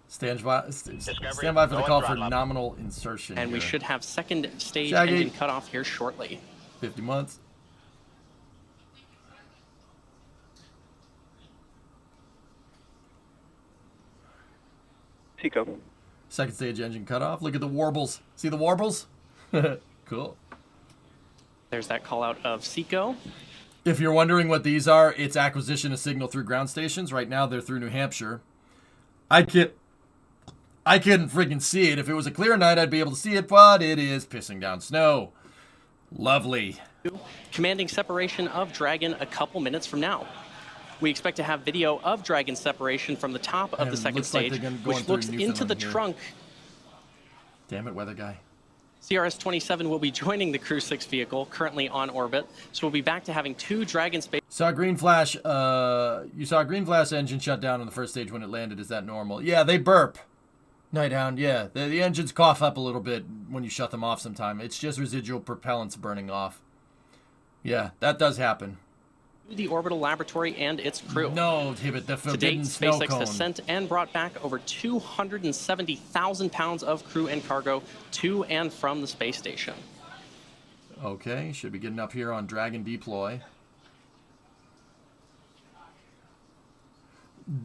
Speaker 2: Stand by for the call for nominal insertion.
Speaker 6: And we
Speaker 2: here.
Speaker 6: should have second stage
Speaker 2: Shaggy.
Speaker 6: engine cutoff here shortly.
Speaker 2: 50 months.
Speaker 10: Seco.
Speaker 2: Second stage engine cutoff. Look at the warbles. See the warbles? Cool.
Speaker 6: There's that call out of SECO.
Speaker 2: If you're wondering what these are, it's acquisition of signal through ground stations. Right now, they're through New Hampshire. I couldn't freaking see it. If it was a clear night, I'd be able to see it, but it is pissing down snow. Lovely.
Speaker 6: Commanding separation of Dragon a couple minutes from now. We expect to have video of Dragon's separation from the top of the second stage, which looks into the trunk.
Speaker 2: Damn it, weather guy.
Speaker 6: CRS-27 will be joining the Crew 6 vehicle, currently on orbit, so we'll be back to having 2 Dragon space.
Speaker 2: Saw a green flash. You saw a green flash engine shut down on the first stage when it landed. Is that normal? Yeah, they burp. Nighthound, yeah. The engines cough up a little bit when you shut them off sometime. It's just residual propellants burning off. Yeah, that does happen.
Speaker 6: The orbital laboratory and its crew.
Speaker 2: No, Hibbit, the forbidden snow
Speaker 6: SpaceX
Speaker 2: cone.
Speaker 6: has sent and brought back over 270,000 pounds of crew and cargo to and from the space station.
Speaker 2: Okay, should be getting up here on Dragon deploy.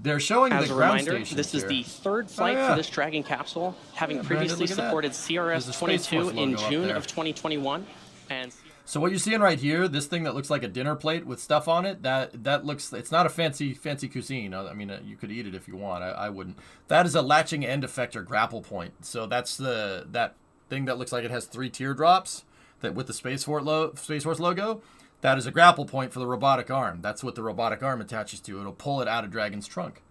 Speaker 2: They're showing
Speaker 6: As
Speaker 2: the
Speaker 6: a
Speaker 2: ground
Speaker 6: reminder,
Speaker 2: stations
Speaker 6: this is
Speaker 2: here.
Speaker 6: the 3rd flight for this Dragon capsule, having previously
Speaker 2: look at that.
Speaker 6: supported
Speaker 2: There's a Space Force
Speaker 6: CRS-22 in
Speaker 2: logo up
Speaker 6: June
Speaker 2: there.
Speaker 6: of 2021. And
Speaker 2: So what you're seeing right here, this thing that looks like a dinner plate with stuff on it, that looks, it's not a fancy cuisine. I mean, you could eat it if you want. I wouldn't. That is a latching end effector grapple point. So that's that thing that looks like it has 3 teardrops that with the Space Force logo. That is a grapple point for the robotic arm. That's what the robotic arm attaches to. It'll pull it out of Dragon's trunk.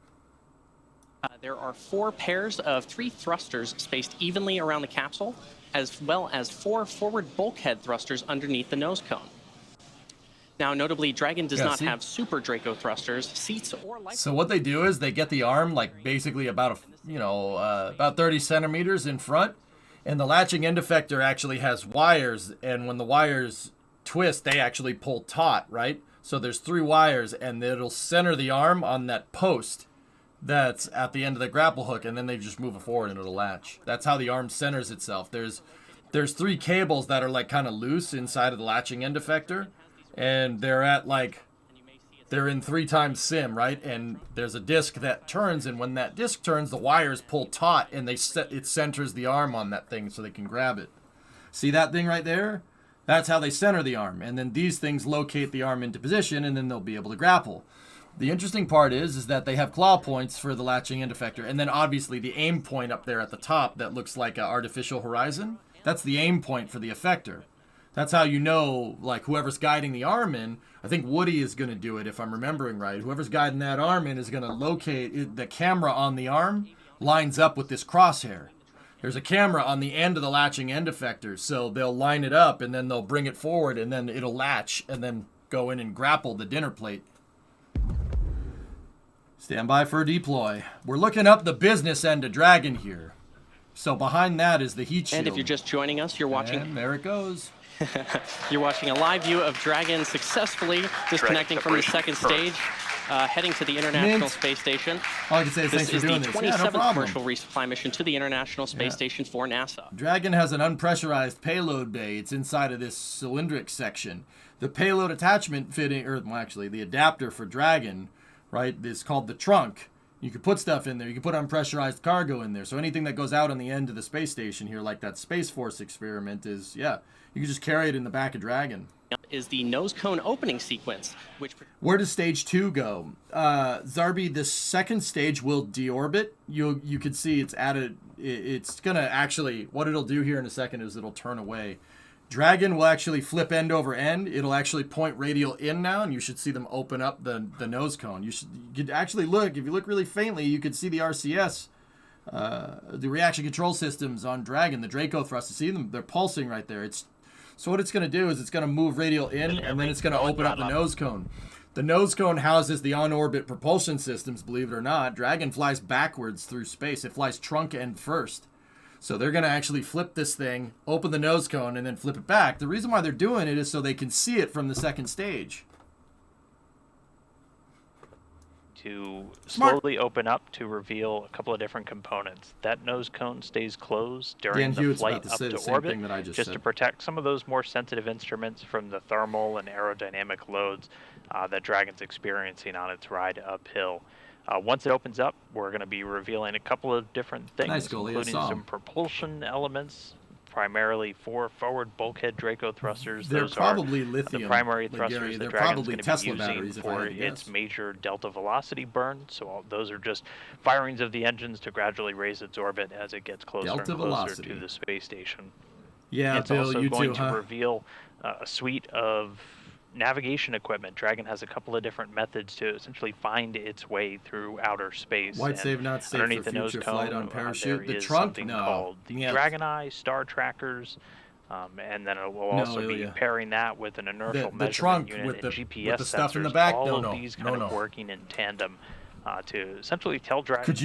Speaker 6: there are 4 pairs of 3 thrusters spaced evenly around the capsule, as well as 4 forward bulkhead thrusters underneath the nose cone. Now, notably, Dragon does not have Super Draco thrusters, seats, or light.
Speaker 2: So what they do is they get the arm like basically about about 30 centimeters in front, and the latching end effector actually has wires, and when the wires twist, they actually pull taut, right? So there's 3 wires, and it'll center the arm on that post that's at the end of the grapple hook, and then they just move it forward and it'll latch. That's how the arm centers itself. There's 3 cables that are like kind of loose inside of the latching end effector, and they're in 3 times sim, right? And there's a disc that turns, and when that disc turns, the wires pull taut, and it centers the arm on that thing so they can grab it. See that thing right there? That's how they center the arm, and then these things locate the arm into position, and then they'll be able to grapple. The interesting part is that they have claw points for the latching end effector, and then obviously the aim point up there at the top that looks like an artificial horizon. That's the aim point for the effector. That's how you know, like, whoever's guiding the arm in, I think Woody is going to do it if I'm remembering right. Whoever's guiding that arm in is going to locate the camera on the arm lines up with this crosshair. There's a camera on the end of the latching end effector, so they'll line it up and then they'll bring it forward and then it'll latch and then go in and grapple the dinner plate. Stand by for a deploy. We're looking up the business end of Dragon here. So behind that is the heat shield.
Speaker 6: And if you're just joining us, you're watching.
Speaker 2: And there it goes.
Speaker 6: You're watching a live view of Dragon successfully disconnecting from the second stage, heading to the International Space Station.
Speaker 2: All I can say is thanks for doing this.
Speaker 6: This is the 27th commercial resupply mission to the International Space Station for NASA.
Speaker 2: Dragon has an unpressurized payload bay. It's inside of this cylindric section. The payload attachment fitting, or well, actually the adapter for Dragon, right, is called the trunk. You can put stuff in there. You can put unpressurized cargo in there. So anything that goes out on the end of the space station here, like that Space Force experiment, is, you can just carry it in the back of Dragon.
Speaker 6: Is the nose cone opening sequence, which...
Speaker 2: Where does stage 2 go? Zarby, the second stage will deorbit. You can see it's added. It's going to actually, what it'll do here in a second is it'll turn away. Dragon will actually flip end over end. It'll actually point radial in now, and you should see them open up the nose cone. You could actually look, if you look really faintly, you could see the RCS, the reaction control systems on Dragon, the Draco thrust. You see them? They're pulsing right there. So what it's going to do is it's going to move radial in, and then it's going to open up the nose cone. The nose cone houses the on-orbit propulsion systems, believe it or not. Dragon flies backwards through space. It flies trunk end first. So they're going to actually flip this thing, open the nose cone, and then flip it back. The reason why they're doing it is so they can see it from the second stage.
Speaker 11: To slowly open up to reveal a couple of different components. That nose cone stays closed during the flight up to orbit, just to protect some of those more sensitive instruments from the thermal and aerodynamic loads that Dragon's experiencing on its ride uphill. Once it opens up, we're going to be revealing a couple of different things, including some propulsion elements, primarily 4 forward bulkhead Draco thrusters.
Speaker 2: They're
Speaker 11: Those
Speaker 2: probably
Speaker 11: are
Speaker 2: lithium,
Speaker 11: the primary
Speaker 2: like
Speaker 11: thrusters
Speaker 2: Gary,
Speaker 11: that
Speaker 2: they're
Speaker 11: Dragon's
Speaker 2: probably
Speaker 11: going to
Speaker 2: Tesla
Speaker 11: be
Speaker 2: batteries,
Speaker 11: using
Speaker 2: if I
Speaker 11: for
Speaker 2: had to
Speaker 11: its
Speaker 2: guess.
Speaker 11: major delta velocity burn. So those are just firings of the engines to gradually raise its orbit as it gets closer and closer to the space station.
Speaker 2: Yeah,
Speaker 11: it's
Speaker 2: Bill,
Speaker 11: also
Speaker 2: you
Speaker 11: going
Speaker 2: too,
Speaker 11: to
Speaker 2: huh?
Speaker 11: reveal a suite of navigation equipment. Dragon has a couple of different methods to essentially find its way through outer space.
Speaker 2: White
Speaker 11: And
Speaker 2: save not safe
Speaker 11: underneath
Speaker 2: for
Speaker 11: the nose
Speaker 2: future
Speaker 11: cone,
Speaker 2: flight on parachute.
Speaker 11: there
Speaker 2: The
Speaker 11: is
Speaker 2: trunk?
Speaker 11: something
Speaker 2: No.
Speaker 11: called the
Speaker 2: Yeah.
Speaker 11: Dragon Eye Star Trackers. And then it will also be pairing that with an inertial
Speaker 2: the
Speaker 11: measurement
Speaker 2: trunk
Speaker 11: unit
Speaker 2: with
Speaker 11: and
Speaker 2: the
Speaker 11: GPS
Speaker 2: stuff
Speaker 11: sensors.
Speaker 2: in the back?
Speaker 11: All
Speaker 2: No,
Speaker 11: of
Speaker 2: no.
Speaker 11: these
Speaker 2: No,
Speaker 11: kind
Speaker 2: no.
Speaker 11: of working in tandem to essentially tell Dragon.
Speaker 2: Could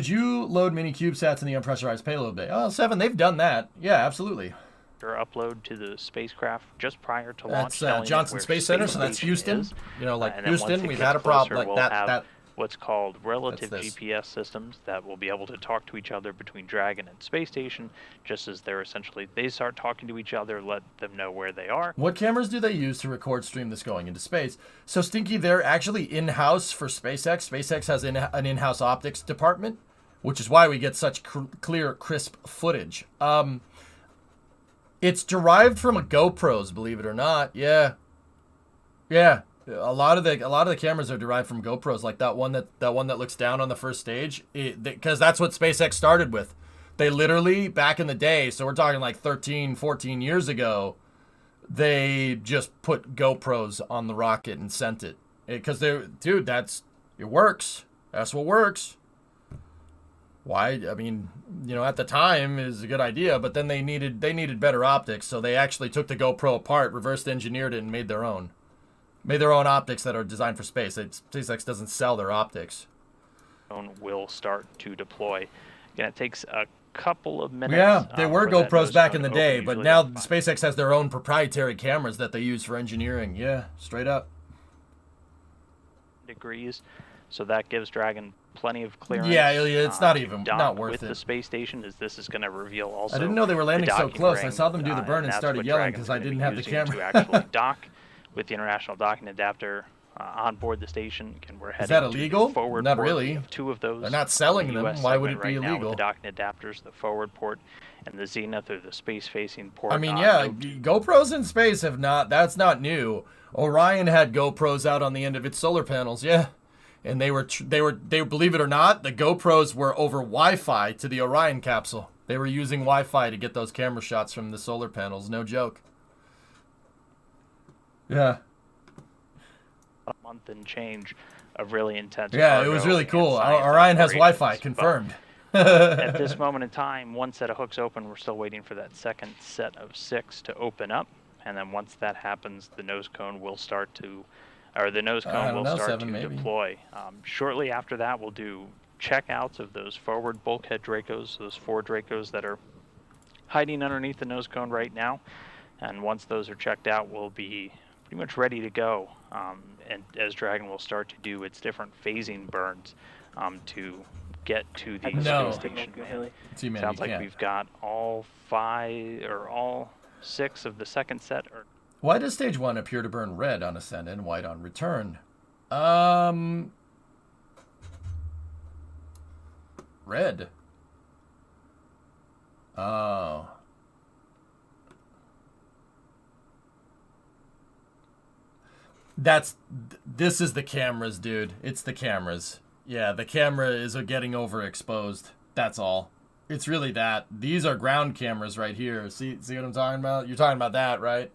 Speaker 2: you load mini CubeSats in the unpressurized payload bay? Oh, 7, they've done that. Yeah, absolutely.
Speaker 11: Upload to the spacecraft just prior to launch.
Speaker 2: That's Johnson Space Center, so that's Houston.
Speaker 11: Is.
Speaker 2: You know, like
Speaker 11: And then
Speaker 2: Houston,
Speaker 11: once it
Speaker 2: we've
Speaker 11: gets
Speaker 2: had a problem
Speaker 11: closer,
Speaker 2: like
Speaker 11: we'll
Speaker 2: that.
Speaker 11: have what's called relative
Speaker 2: That's this.
Speaker 11: GPS systems that will be able to talk to each other between Dragon and Space Station, just as they're essentially, they start talking to each other, let them know where they are.
Speaker 2: What cameras do they use to record stream this going into space? So, Stinky, they're actually in-house for SpaceX. SpaceX has an in-house optics department, which is why we get such clear, crisp footage. It's derived from a GoPros, believe it or not. Yeah. A lot of the cameras are derived from GoPros, like that one that looks down on the first stage, because that's what SpaceX started with. They literally, back in the day, so we're talking like 13, 14 years ago, they just put GoPros on the rocket and sent it. Because it works. That's what works. Why? I mean, at the time is a good idea, but then they needed better optics, so they actually took the GoPro apart, reverse engineered it, and made their own optics that are designed for space. SpaceX doesn't sell their optics.
Speaker 11: Will start to deploy. Again, it takes a couple of minutes.
Speaker 2: Yeah, there were GoPros back in the day, but now
Speaker 11: about
Speaker 2: SpaceX has their own proprietary cameras that they use for engineering. Yeah, straight up.
Speaker 11: Degrees, so that gives Dragon plenty of clearance.
Speaker 2: Yeah, it's not worth
Speaker 11: with
Speaker 2: it.
Speaker 11: the space station, as this is going to reveal also.
Speaker 2: I didn't know they were landing so close. I
Speaker 11: ring,
Speaker 2: saw them do the burn and
Speaker 11: that's
Speaker 2: started
Speaker 11: what
Speaker 2: yelling
Speaker 11: Dragon's
Speaker 2: because I
Speaker 11: gonna
Speaker 2: didn't
Speaker 11: be
Speaker 2: have the
Speaker 11: using
Speaker 2: camera.
Speaker 11: to actually dock with the international docking adapter on board the station. Again, we're heading
Speaker 2: Is that
Speaker 11: to
Speaker 2: illegal?
Speaker 11: the forward
Speaker 2: Not
Speaker 11: port.
Speaker 2: really.
Speaker 11: We have two of those.
Speaker 2: They're not selling
Speaker 11: on the
Speaker 2: them.
Speaker 11: US
Speaker 2: Why would
Speaker 11: segment
Speaker 2: it be
Speaker 11: right now
Speaker 2: illegal?
Speaker 11: with the docking adapters, the forward port, and the zenith or the space-facing port.
Speaker 2: I mean, yeah, GoPros in space have not. That's not new. Orion had GoPros out on the end of its solar panels. Yeah. And they believe it or not, the GoPros were over Wi-Fi to the Orion capsule. They were using Wi-Fi to get those camera shots from the solar panels. No joke. Yeah.
Speaker 11: A month and change of really intense.
Speaker 2: Yeah, it was really cool. Orion has Wi-Fi, confirmed.
Speaker 11: At this moment in time, one set of hooks open. We're still waiting for that second set of 6 to open up. And then once that happens, the nose cone will start to... or the nose cone will start to deploy. Shortly after that, we'll do checkouts of those forward bulkhead Dracos, those 4 Dracos that are hiding underneath the nose cone right now. And once those are checked out, we'll be pretty much ready to go. And as Dragon will start to do its different phasing burns to get to the space station. Sounds like we've got all 6 of the second set.
Speaker 2: Why does stage 1 appear to burn red on ascent and white on return? Red. Oh. This is the cameras, dude. It's the cameras. Yeah, the camera is getting overexposed. That's all. It's really that. These are ground cameras right here. See what I'm talking about? You're talking about that, right?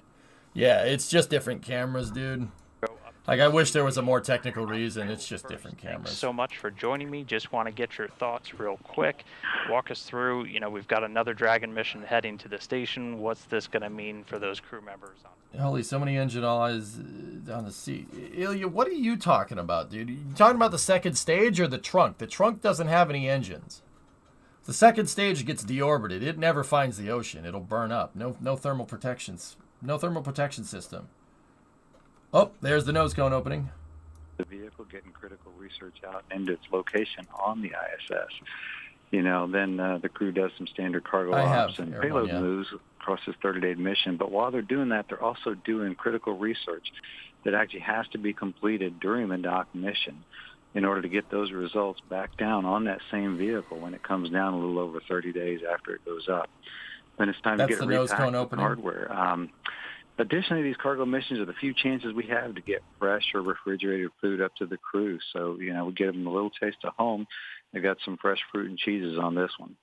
Speaker 2: Yeah, it's just different cameras, dude. Like, I wish there was a more technical reason. It's just different cameras.
Speaker 11: Thanks so much for joining me. Just want to get your thoughts real quick. Walk us through, we've got another Dragon mission heading to the station. What's this going to mean for those crew members?
Speaker 2: Holy, so many engine eyes on the seat. Ilya, what are you talking about, dude? You talking about the second stage or the trunk? The trunk doesn't have any engines. The second stage gets deorbited. It never finds the ocean. It'll burn up. No thermal protections. No thermal protection system. Oh, there's the nose cone opening.
Speaker 12: The vehicle getting critical research out into its location on the ISS. Then the crew does some standard cargo ops and payload moves across this 30-day mission. But while they're doing that, they're also doing critical research that actually has to be completed during the dock mission in order to get those results back down on that same vehicle when it comes down a little over 30 days after it goes up. Then it's time to get repacked with hardware. Additionally, these cargo missions are the few chances we have to get fresh or refrigerated food up to the crew. So, we give them a little taste of home. They got some fresh fruit and cheeses on this one.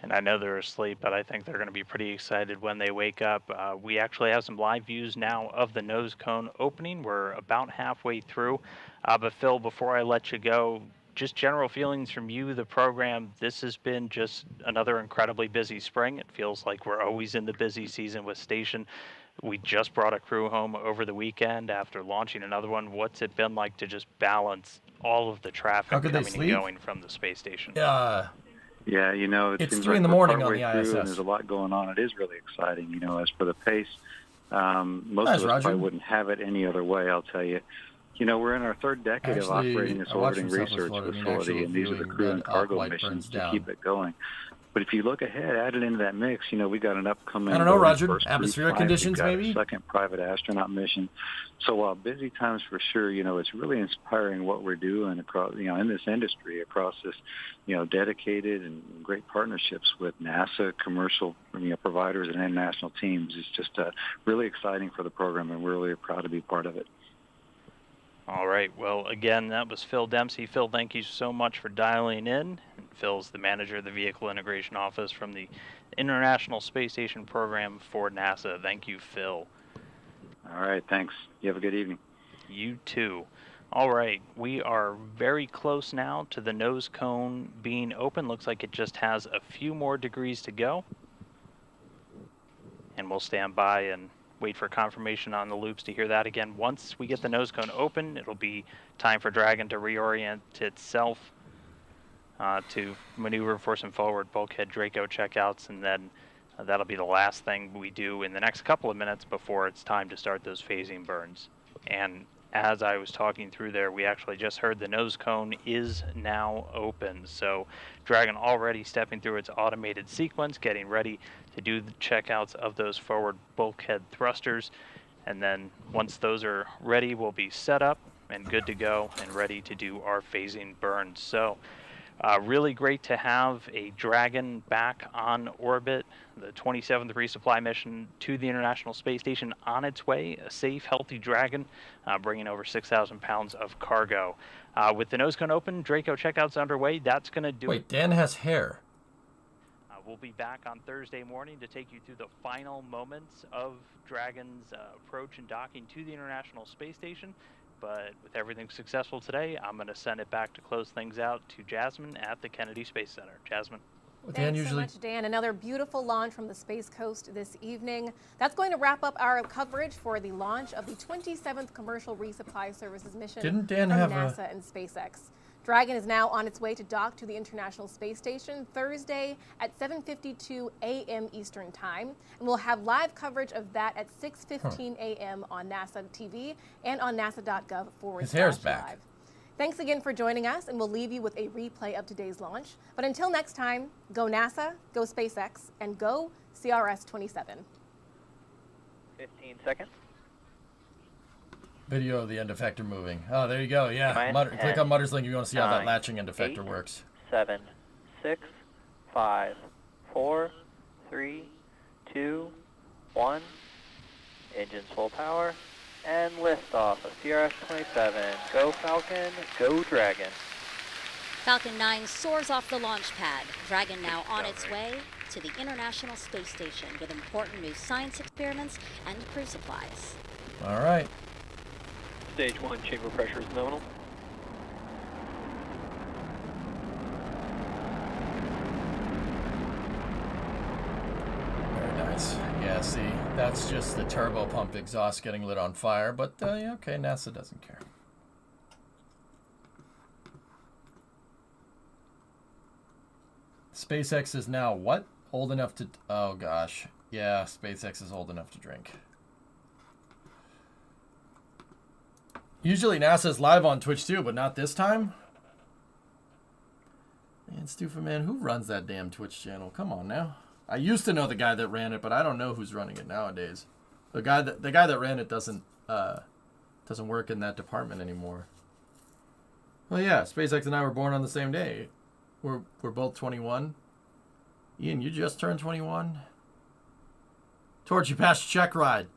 Speaker 11: And I know they're asleep, but I think they're going to be pretty excited when they wake up. We actually have some live views now of the nose cone opening. We're about halfway through. But Phil, before I let you go, just general feelings from you, the program. This has been just another incredibly busy spring. It feels like we're always in the busy season with Station. We just brought a crew home over the weekend after launching another one. What's it been like to just balance all of the traffic coming and going from the space station?
Speaker 12: Yeah, you know,
Speaker 2: it's
Speaker 12: seems
Speaker 2: 3
Speaker 12: like
Speaker 2: in the
Speaker 12: we're
Speaker 2: morning on
Speaker 12: partway
Speaker 2: the
Speaker 12: through
Speaker 2: ISS.
Speaker 12: and there's a lot going on. It is really exciting, you know. As for the pace, most
Speaker 2: Nice,
Speaker 12: of us
Speaker 2: Roger.
Speaker 12: probably wouldn't have it any other way, I'll tell you. You know, we're in our third decade of operating this orbiting research facility, and these are the crew and cargo missions to keep it going. But if you look ahead, added into that mix, you know, we got an upcoming
Speaker 2: I don't know, Roger.
Speaker 12: first
Speaker 2: Atmospheric
Speaker 12: cruise flight.
Speaker 2: conditions,
Speaker 12: We've got
Speaker 2: maybe?
Speaker 12: a second private astronaut mission. So while busy times for sure, you know, it's really inspiring what we're doing across, you know, in this industry, across this, you know, dedicated and great partnerships with NASA, commercial, you know, providers and international teams. It's just really exciting for the program, and we're really proud to be part of it.
Speaker 11: All right. Well, again, that was Phil Dempsey. Phil, thank you so much for dialing in. Phil's the manager of the Vehicle Integration Office from the International Space Station program for NASA. Thank you, Phil.
Speaker 12: All right. Thanks. You have a good evening.
Speaker 11: You too. All right. We are very close now to the nose cone being open. Looks like it just has a few more degrees to go. And we'll stand by and wait for confirmation on the loops to hear that again. Once we get the nose cone open, it'll be time for Dragon to reorient itself to maneuver for some forward bulkhead Draco checkouts, and then that'll be the last thing we do in the next couple of minutes before it's time to start those phasing burns. And as I was talking through there, we actually just heard the nose cone is now open. So Dragon already stepping through its automated sequence, getting ready to do the checkouts of those forward bulkhead thrusters. And then once those are ready, we'll be set up and good to go and ready to do our phasing burns. So really great to have a Dragon back on orbit, the 27th resupply mission to the International Space Station on its way, a safe, healthy Dragon, bringing over 6,000 pounds of cargo. With the nose cone open, Draco checkouts underway. That's going to do it.
Speaker 2: Wait, Dan has hair.
Speaker 11: We'll be back on Thursday morning to take you through the final moments of Dragon's approach and docking to the International Space Station. But with everything successful today, I'm going to send it back to close things out to Jasmine at the Kennedy Space Center. Jasmine.
Speaker 4: Thanks so much, Dan. Another beautiful launch from the Space Coast this evening. That's going to wrap up our coverage for the launch of the 27th Commercial Resupply Services mission from NASA and SpaceX. Dragon is now on its way to dock to the International Space Station Thursday at 7:52 a.m. Eastern Time. And we'll have live coverage of that at 6:15 a.m. on NASA TV and on nasa.gov/live.
Speaker 2: His hair's back.
Speaker 4: Thanks again for joining us, and we'll leave you with a replay of today's launch. But until next time, go NASA, go SpaceX, and go CRS-27.
Speaker 9: 15 seconds.
Speaker 2: Video of the end effector moving. Oh, there you go. Yeah. Click on Mutter's link if you want to see how that latching end effector works.
Speaker 9: 7, 6, 5, 4, 3, 2, 1. Engines full power. And liftoff of CRS-27. Go Falcon, go Dragon.
Speaker 8: Falcon 9 soars off the launch pad. Dragon now on its way to the International Space Station with important new science experiments and crew supplies.
Speaker 2: All right.
Speaker 9: Stage 1 chamber pressure is nominal.
Speaker 2: Very nice. Yeah, see, that's just the turbo pump exhaust getting lit on fire, but yeah, okay, NASA doesn't care. SpaceX is now what? Old enough to... Oh, gosh. Yeah, SpaceX is old enough to drink. Usually NASA's live on Twitch too, but not this time. Man, Stufa, man, who runs that damn Twitch channel? Come on now. I used to know the guy that ran it, but I don't know who's running it nowadays. The guy that ran it doesn't work in that department anymore. Well, yeah, SpaceX and I were born on the same day. We're both 21. Ian, you just turned 21. Torch, you passed your check ride.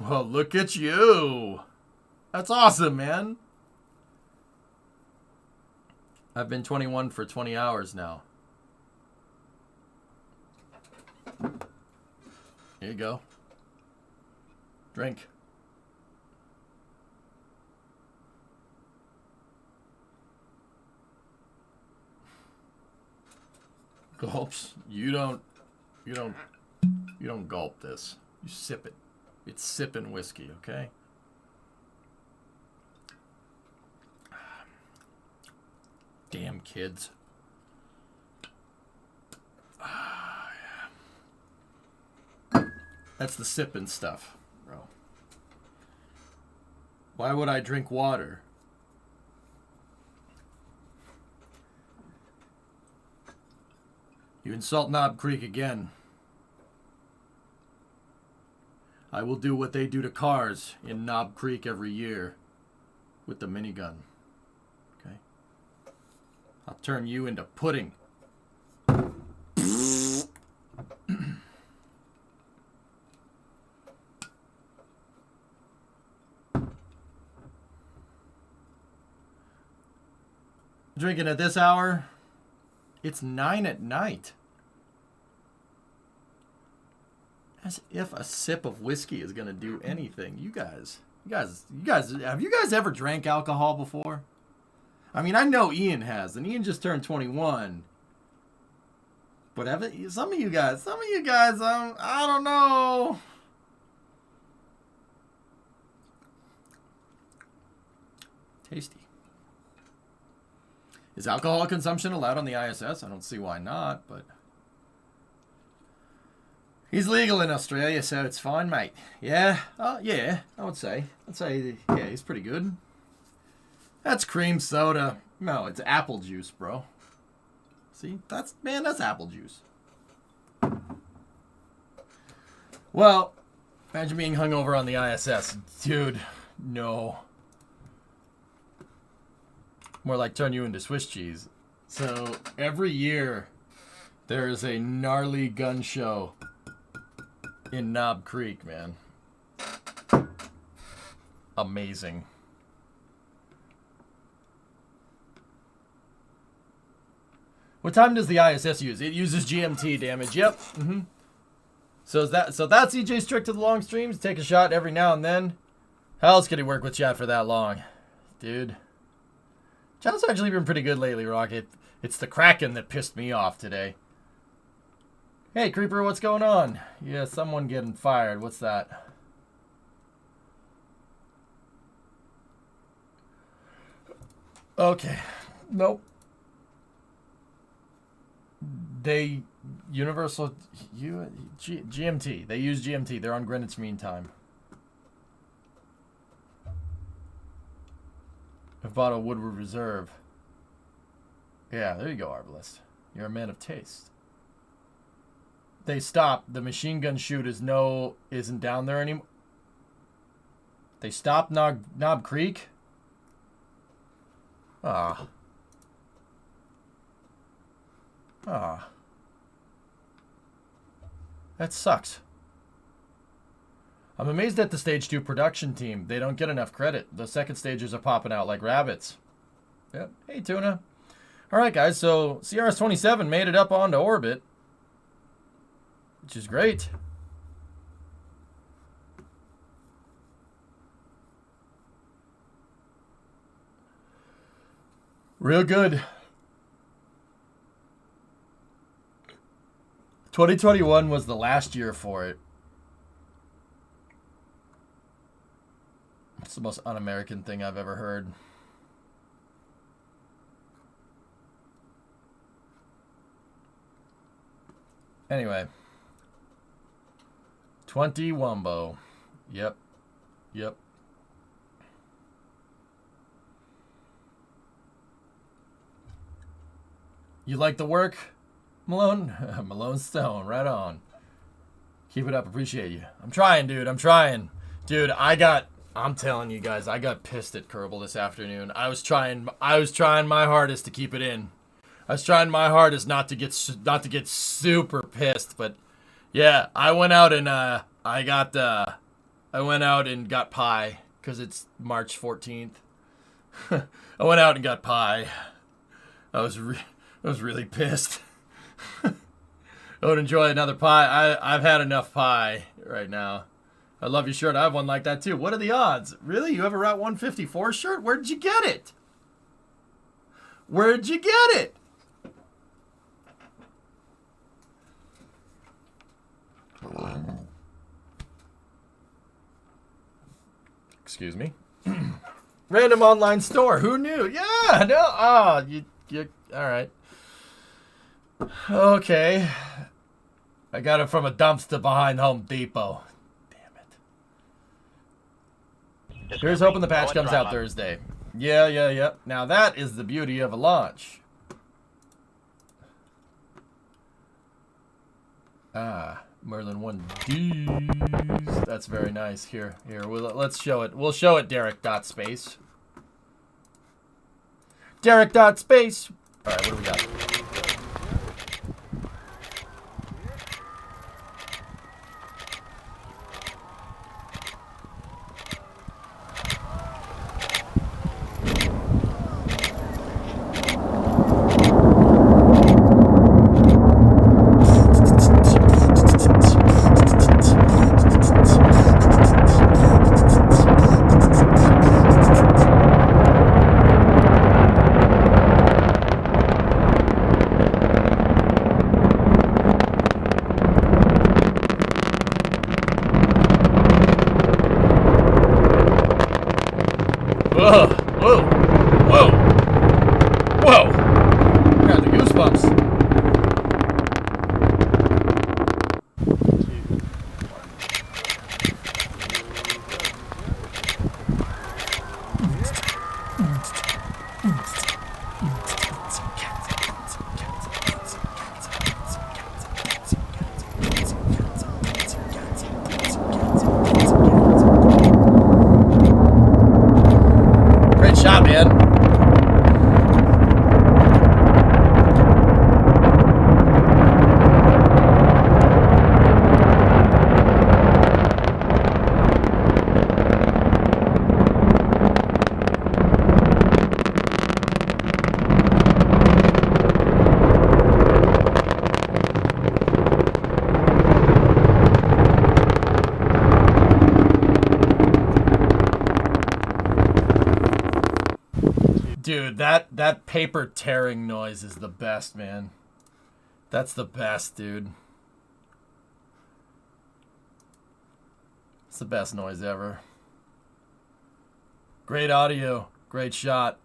Speaker 2: Well, look at you. That's awesome, man. I've been 21 for 20 hours now. Here you go. Drink. Gulps. You don't gulp this. You sip it. It's sipping whiskey, okay? Damn kids. Yeah. That's the sipping stuff, bro. Why would I drink water? You insult Knob Creek again. I will do what they do to cars in Knob Creek every year with the minigun. Okay? I'll turn you into pudding. Drinking at this hour? It's 9 at night. As if a sip of whiskey is gonna do anything. You guys, have you guys ever drank alcohol before? I mean, I know Ian has, and Ian just turned 21. But some of you guys, I don't know. Tasty. Is alcohol consumption allowed on the ISS? I don't see why not, but he's legal in Australia, so it's fine, mate. Yeah, yeah, I would say. Yeah, he's pretty good. That's cream soda. No, it's apple juice, bro. See, that's apple juice. Well, imagine being hungover on the ISS. Dude, no. More like turn you into Swiss cheese. So, every year, there is a gnarly gun show in Knob Creek, man. Amazing. What time does the ISS use? It uses GMT, damage. Yep. Mm-hmm. So that's EJ strict to the long streams. Take a shot every now and then. How else could he work with chat for that long? Dude. Chat's actually been pretty good lately, Rocket. It's the Kraken that pissed me off today. Hey, Creeper, what's going on? Yeah, someone getting fired. What's that? Okay. Nope. GMT. They use GMT. They're on Greenwich Mean Time. I've bought a Woodward Reserve. Yeah, there you go, Arbalist. You're a man of taste. They stopped. The machine gun shoot isn't down there anymore. They stopped Knob Creek? Ah. That sucks. I'm amazed at the Stage 2 production team. They don't get enough credit. The second stagers are popping out like rabbits. Yep. Hey, Tuna. Alright, guys. So, CRS-27 made it up onto orbit. Which is great. Real good. 2021 was the last year for it. It's the most un-American thing I've ever heard. Anyway. 20 Wumbo. Yep. Yep. You like the work, Malone? Malone Stone, right on. Keep it up, appreciate you. I'm trying, dude, I'm trying. Dude, I'm telling you guys, I got pissed at Kerbal this afternoon. I was trying my hardest to keep it in. I was trying my hardest not to get super pissed, but yeah, I went out and got pie because it's March 14th. I went out and got pie. I was really pissed. I Don't enjoy another pie. I've had enough pie right now. I love your shirt. I have one like that too. What are the odds? Really? You have a Route 154 shirt? Where did you get it? Where'd you get it? Excuse me. Random online store. Who knew? Yeah, no. Oh, you all right. Okay. I got it from a dumpster behind Home Depot. Damn it. Here's hoping the patch comes out Thursday. Yeah. Now that is the beauty of a launch. Merlin 1Ds. That's very nice. Here. Let's show it. We'll show it, Derek.space. Derek.space. All right, what do we got? Dude, that paper tearing noise is the best, man. That's the best, dude. It's the best noise ever. Great audio. Great shot.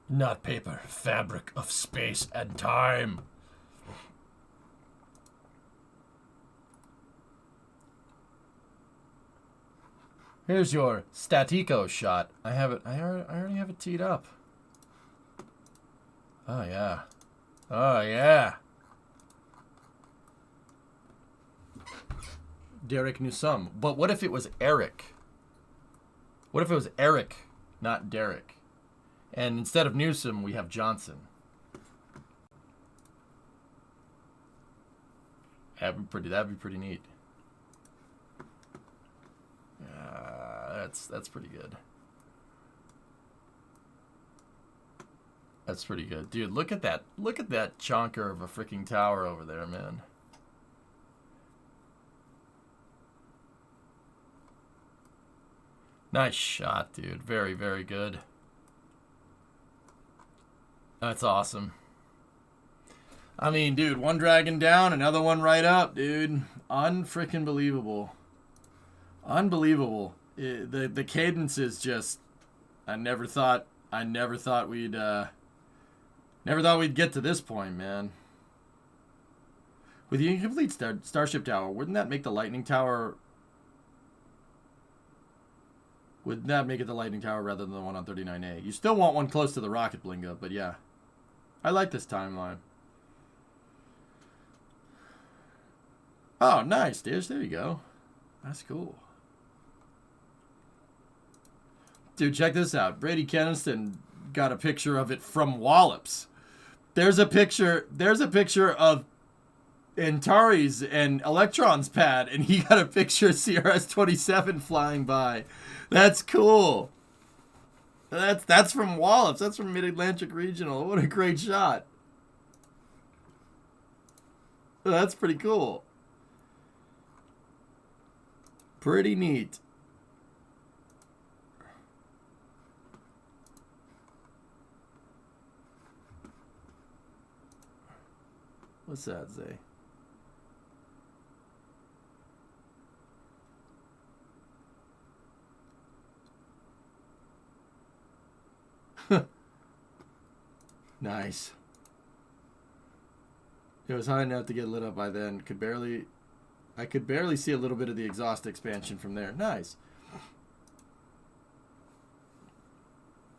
Speaker 2: Not paper, fabric of space and time. Here's your Statico shot. I have it. I already have it teed up. Oh yeah. Oh yeah. Derek Newsome. But what if it was Eric? What if it was Eric, not Derek? And instead of Newsome, we have Johnson. That'd be pretty neat. That's pretty good. That's pretty good. Dude, look at that. Look at that chonker of a freaking tower over there, man. Nice shot, dude. Very, very good. That's awesome. I mean, dude, one dragon down, another one right up, dude. Unfreaking believable. Unbelievable. The cadence is just, I never thought we'd get to this point, man. With the incomplete Starship Tower, wouldn't that make the Lightning Tower? Would that make it the Lightning Tower rather than the one on 39A? You still want one close to the Rocket Blinga, but yeah. I like this timeline. Oh, nice, Dish. There you go. That's cool. Dude, check this out. Brady Keniston got a picture of it from Wallops. There's a picture of Antares and Electron's pad, and he got a picture of CRS-27 flying by. That's cool. That's from Wallops. That's from Mid-Atlantic Regional. What a great shot. That's pretty cool. Pretty neat. What's that say? Nice. It was high enough to get lit up by then. I could barely see a little bit of the exhaust expansion from there. Nice.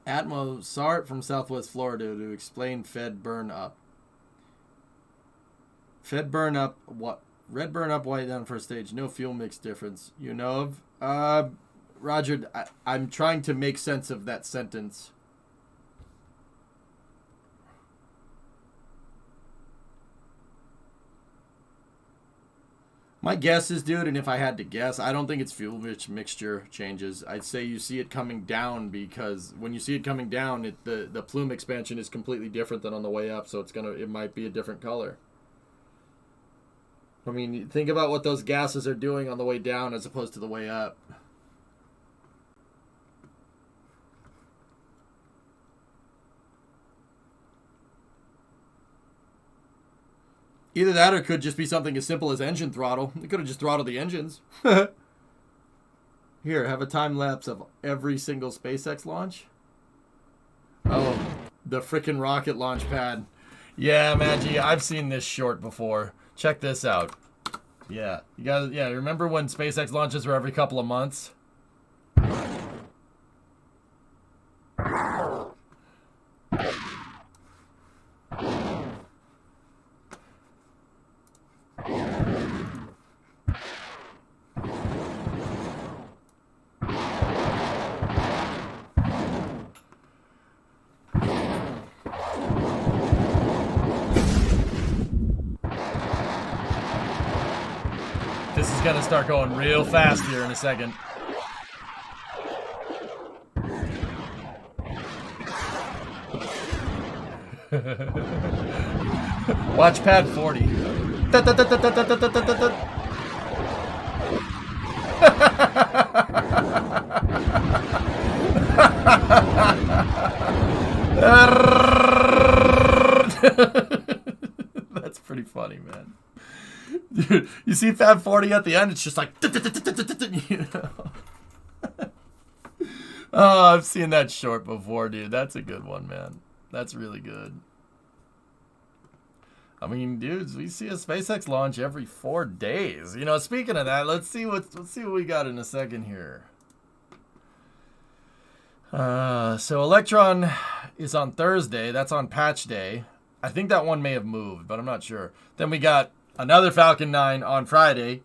Speaker 2: Atmo Sart from Southwest Florida to explain Fed burn up. Fed burn up, what? Red burn up, white down first stage. No fuel mix difference. You know of? Roger, I'm trying to make sense of that sentence. My guess is, dude, and if I had to guess, I don't think it's fuel mixture changes. I'd say you see it coming down because when you see it coming down, the plume expansion is completely different than on the way up, so it might be a different color. I mean, think about what those gases are doing on the way down as opposed to the way up. Either that or it could just be something as simple as engine throttle. It could have just throttled the engines. Here, have a time lapse of every single SpaceX launch. Oh, the frickin' rocket launch pad. Yeah, Maggie, I've seen this short before. Check this out. Yeah, you guys. Yeah, remember when SpaceX launches were every couple of months? This is gonna start going real fast here in a second. Watch pad 40. That's pretty funny, man. Dude, you see Fab 40 at the end, it's just like, you know? Oh, I've seen that short before, dude. That's a good one, man. That's really good. I mean, dudes, we see a SpaceX launch every 4 days. You know, speaking of that, let's see what we got in a second here. So Electron is on Thursday. That's on patch day. I think that one may have moved, but I'm not sure. Then we got another Falcon 9 on Friday.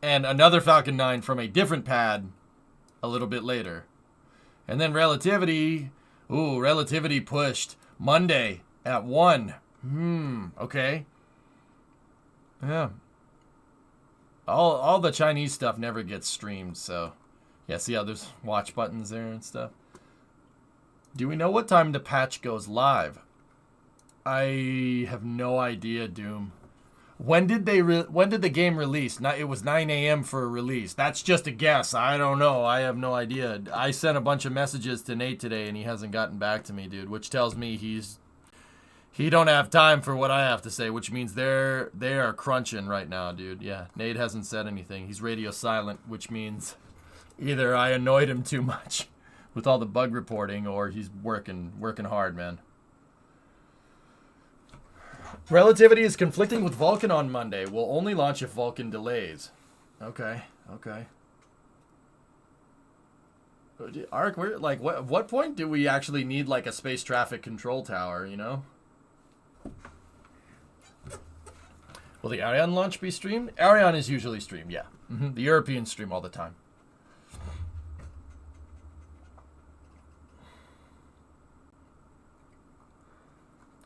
Speaker 2: And another Falcon 9 from a different pad a little bit later. And then Relativity. Ooh, Relativity pushed Monday at 1. Okay. Yeah. All the Chinese stuff never gets streamed, so... Yeah, see how there's watch buttons there and stuff? Do we know what time the patch goes live? I have no idea, Doom. When did the game release? It was 9 a.m. for a release. That's just a guess. I don't know. I have no idea. I sent a bunch of messages to Nate today, and he hasn't gotten back to me, dude, which tells me he don't have time for what I have to say, which means they are crunching right now, dude. Yeah, Nate hasn't said anything. He's radio silent, which means either I annoyed him too much with all the bug reporting, or he's working hard, man. Relativity is conflicting with Vulcan on Monday. Will only launch if Vulcan delays. Okay. Ark, we're like, what point do we actually need like a space traffic control tower? You know. Will the Ariane launch be streamed? Ariane is usually streamed. Yeah. The Europeans stream all the time.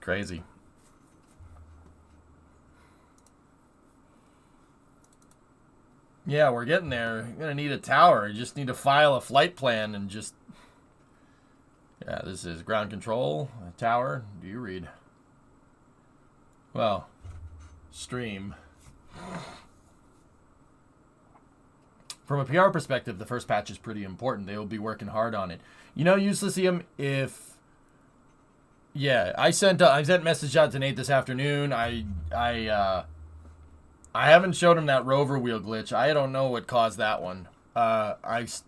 Speaker 2: Crazy. Yeah, we're getting there. You're going to need a tower. You just need to file a flight plan and just Yeah, this is ground control tower. Do you read? Well, stream. From a PR perspective, the first patch is pretty important. They will be working hard on it. You know, Uselessium, if... Yeah, I sent message out to Nate this afternoon. I haven't showed him that rover wheel glitch. I don't know what caused that one. That's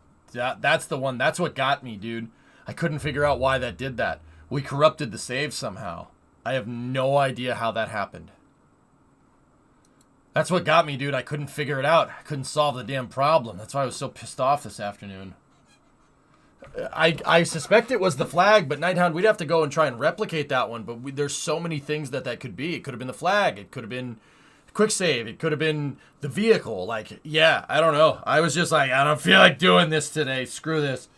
Speaker 2: the one. That's what got me, dude. I couldn't figure out why that did that. We corrupted the save somehow. I have no idea how that happened. That's what got me, dude. I couldn't figure it out. I couldn't solve the damn problem. That's why I was so pissed off this afternoon. I suspect it was the flag, but Nighthound, we'd have to go and try and replicate that one. But there's so many things that could be. It could have been the flag. It could have been quick save. It could have been the vehicle. Like, yeah, I don't know. I was just like, I don't feel like doing this today. Screw this.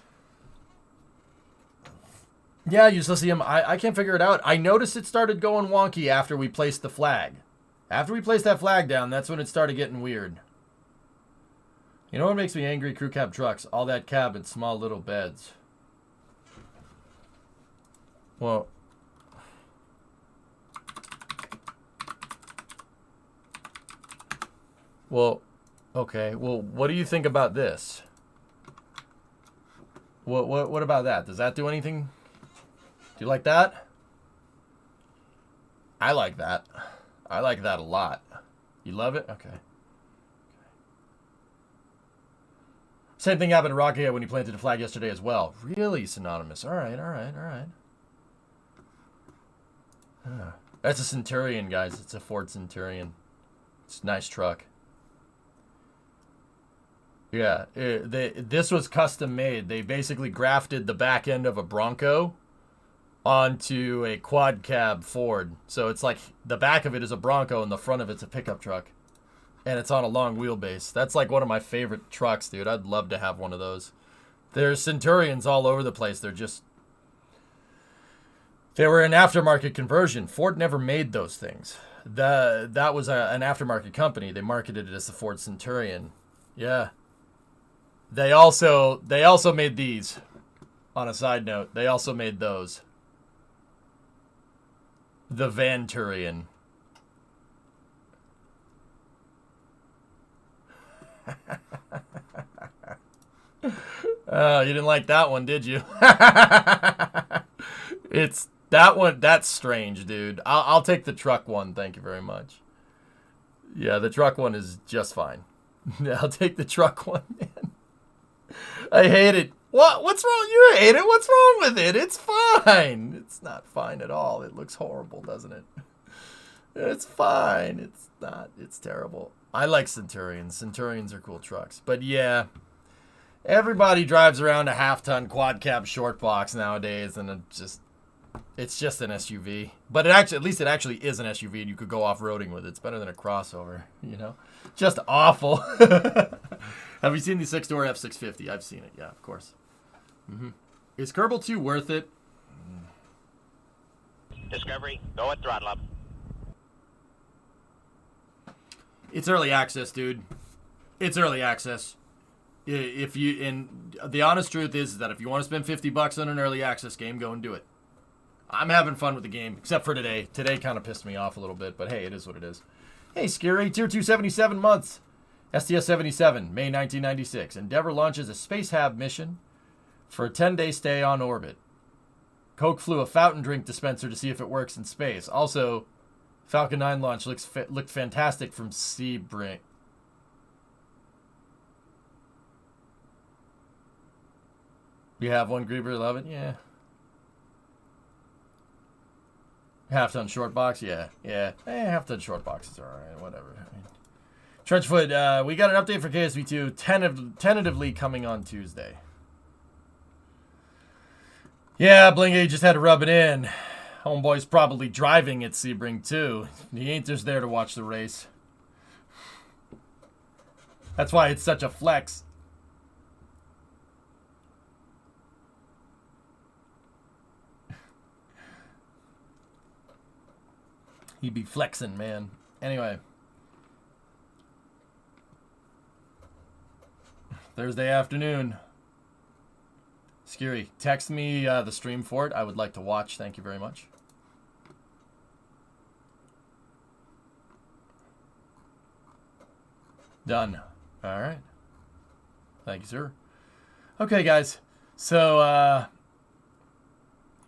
Speaker 2: Yeah, Uselessium, I can't figure it out. I noticed it started going wonky after we placed the flag. After we placed that flag down, that's when it started getting weird. You know what makes me angry? Crew cab trucks. All that cab and small little beds. Well... okay. Well, what do you think about this? What about that? Does that do anything? Do you like that? I like that. I like that a lot. You love it? Okay. Same thing happened to Rocket when he planted a flag yesterday as well. Really, Synonymous. All right. That's a Centurion, guys. It's a Ford Centurion. It's a nice truck. Yeah, this was custom made. They basically grafted the back end of a Bronco onto a quad cab Ford. So it's like the back of it is a Bronco and the front of it's a pickup truck. And it's on a long wheelbase. That's like one of my favorite trucks, dude. I'd love to have one of those. There's Centurions all over the place. They were an aftermarket conversion. Ford never made those things. That was an aftermarket company. They marketed it as the Ford Centurion. Yeah. They also made these. On a side note, they also made those. The Vanturion. Oh, you didn't like that one, did you? It's that one. That's strange, dude. I'll take the truck one. Thank you very much. Yeah, the truck one is just fine. I'll take the truck one, man. I hate it. What's wrong? You hate it? What's wrong with it? It's fine. It's not fine at all. It looks horrible, doesn't it? It's fine. It's not. It's terrible. I like Centurions. Centurions are cool trucks. But yeah, everybody drives around a half-ton quad cab short box nowadays, and it's just an SUV. But at least it actually is an SUV, and you could go off-roading with it. It's better than a crossover, you know? Just awful. Have you seen the 6-door F650? I've seen it, yeah, of course. Is Kerbal 2 worth it?
Speaker 13: Discovery, go at throttle up.
Speaker 2: It's early access, dude. It's early access. The honest truth is that if you want to spend $50 on an early access game, go and do it. I'm having fun with the game, except for today. Today kind of pissed me off a little bit, but hey, it is what it is. Hey, Scary, Tier 2 77 months. STS-77, May 1996. Endeavour launches a Space Hab mission for a 10-day stay on orbit. Coke flew a fountain drink dispenser to see if it works in space. Also, Falcon 9 launch looked fantastic from Sebring. You have one Grieber 11? Yeah. Half-ton short box? Yeah. Half-ton short box is alright. Whatever. Trenchfoot, we got an update for KSV2 tentatively coming on Tuesday. Yeah, Blingy just had to rub it in. Homeboy's probably driving at Sebring too. He ain't just there to watch the race. That's why it's such a flex. He'd be flexing, man. Anyway. Thursday afternoon. Skiri, text me the stream for it. I would like to watch. Thank you very much. Done. All right. Thank you, sir. Okay, guys. So,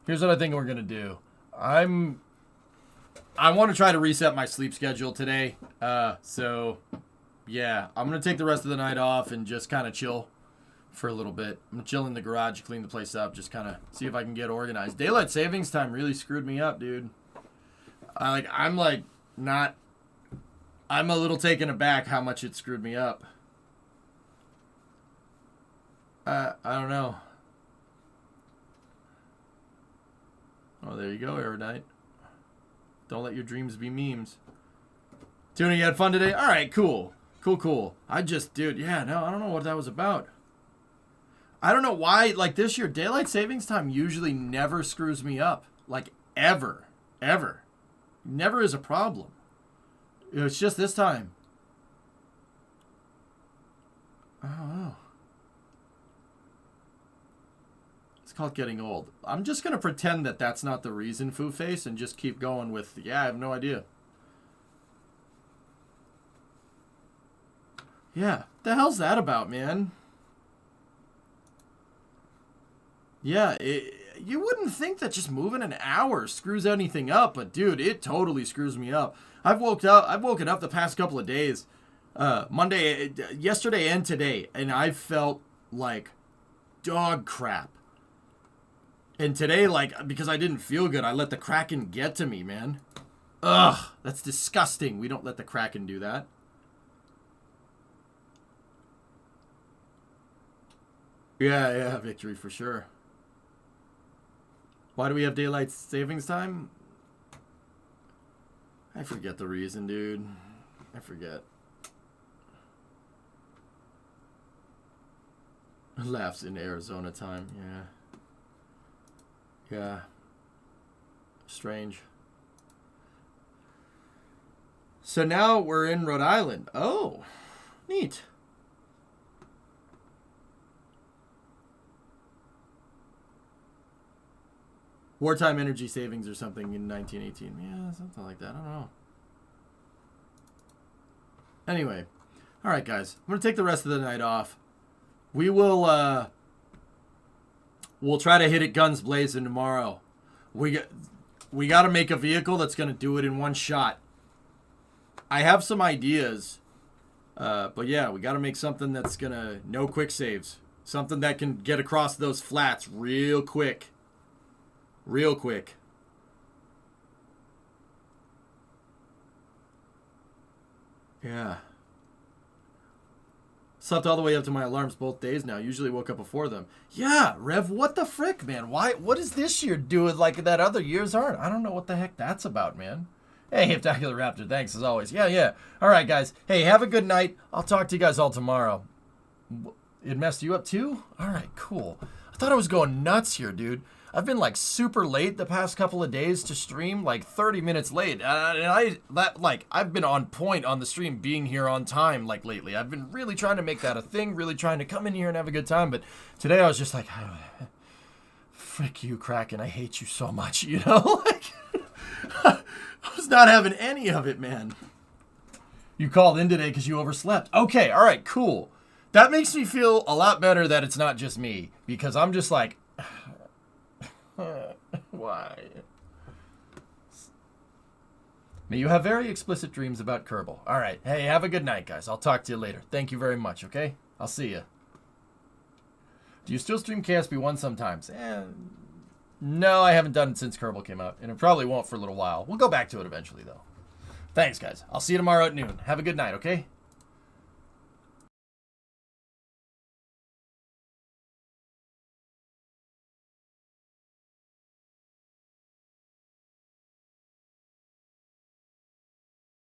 Speaker 2: here's what I think we're going to do. I want to try to reset my sleep schedule today. So, yeah. I'm going to take the rest of the night off and just kind of chill for a little bit. I'm going to chill in the garage, clean the place up, just kind of see if I can get organized. Daylight savings time really screwed me up, dude. I'm a little taken aback how much it screwed me up. I don't know. Oh, there you go, Aerodite. Don't let your dreams be memes. Tuna, you had fun today? All right, cool. Cool. Dude, yeah, no, I don't know what that was about. I don't know why, like, this year, daylight savings time usually never screws me up. Like, ever. Never is a problem. It's just this time. I don't know. It's called getting old. I'm just going to pretend that that's not the reason, Foo Face, and just keep going with, yeah, I have no idea. Yeah, the hell's that about, man? Yeah, you wouldn't think that just moving an hour screws anything up, but dude, it totally screws me up. I've woken up the past couple of days, yesterday and today, and I felt like dog crap. And today, like, because I didn't feel good, I let the Kraken get to me, man. Ugh, that's disgusting. We don't let the Kraken do that. Yeah, victory for sure. Why do we have daylight savings time? I forget the reason, dude. I forget. Laughs in Arizona time, yeah. Strange. So now we're in Rhode Island. Oh, neat. Wartime energy savings or something in 1918. Yeah, something like that. I don't know. Anyway. All right, guys. I'm going to take the rest of the night off. We will, we'll try to hit it guns blazing tomorrow. We got to make a vehicle that's going to do it in one shot. I have some ideas. But yeah, we got to make something that's going to, no quick saves. Something that can get across those flats real quick. Real quick. Yeah. Slept all the way up to my alarms both days now. Usually woke up before them. Yeah, Rev, what the frick, man? What is this year doing like that other years aren't? I don't know what the heck that's about, man. Hey, Heptacular Raptor, thanks as always. Yeah. All right, guys. Hey, have a good night. I'll talk to you guys all tomorrow. It messed you up too? All right, cool. I thought I was going nuts here, dude. I've been like super late the past couple of days to stream, like 30 minutes late. And I've been on point on the stream, being here on time like lately. I've been really trying to make that a thing, really trying to come in here and have a good time. But today I was just like, frick you, Kraken. I hate you so much, you know? Like, I was not having any of it, man. You called in today because you overslept. Okay, all right, cool. That makes me feel a lot better that it's not just me, because I'm just like, why? May you have very explicit dreams about Kerbal. All right. Hey, have a good night, guys. I'll talk to you later. Thank you very much, okay? I'll see you. Do you still stream KSP1 sometimes? No, I haven't done it since Kerbal came out, and it probably won't for a little while. We'll go back to it eventually, though. Thanks, guys. I'll see you tomorrow at noon. Have a good night, okay?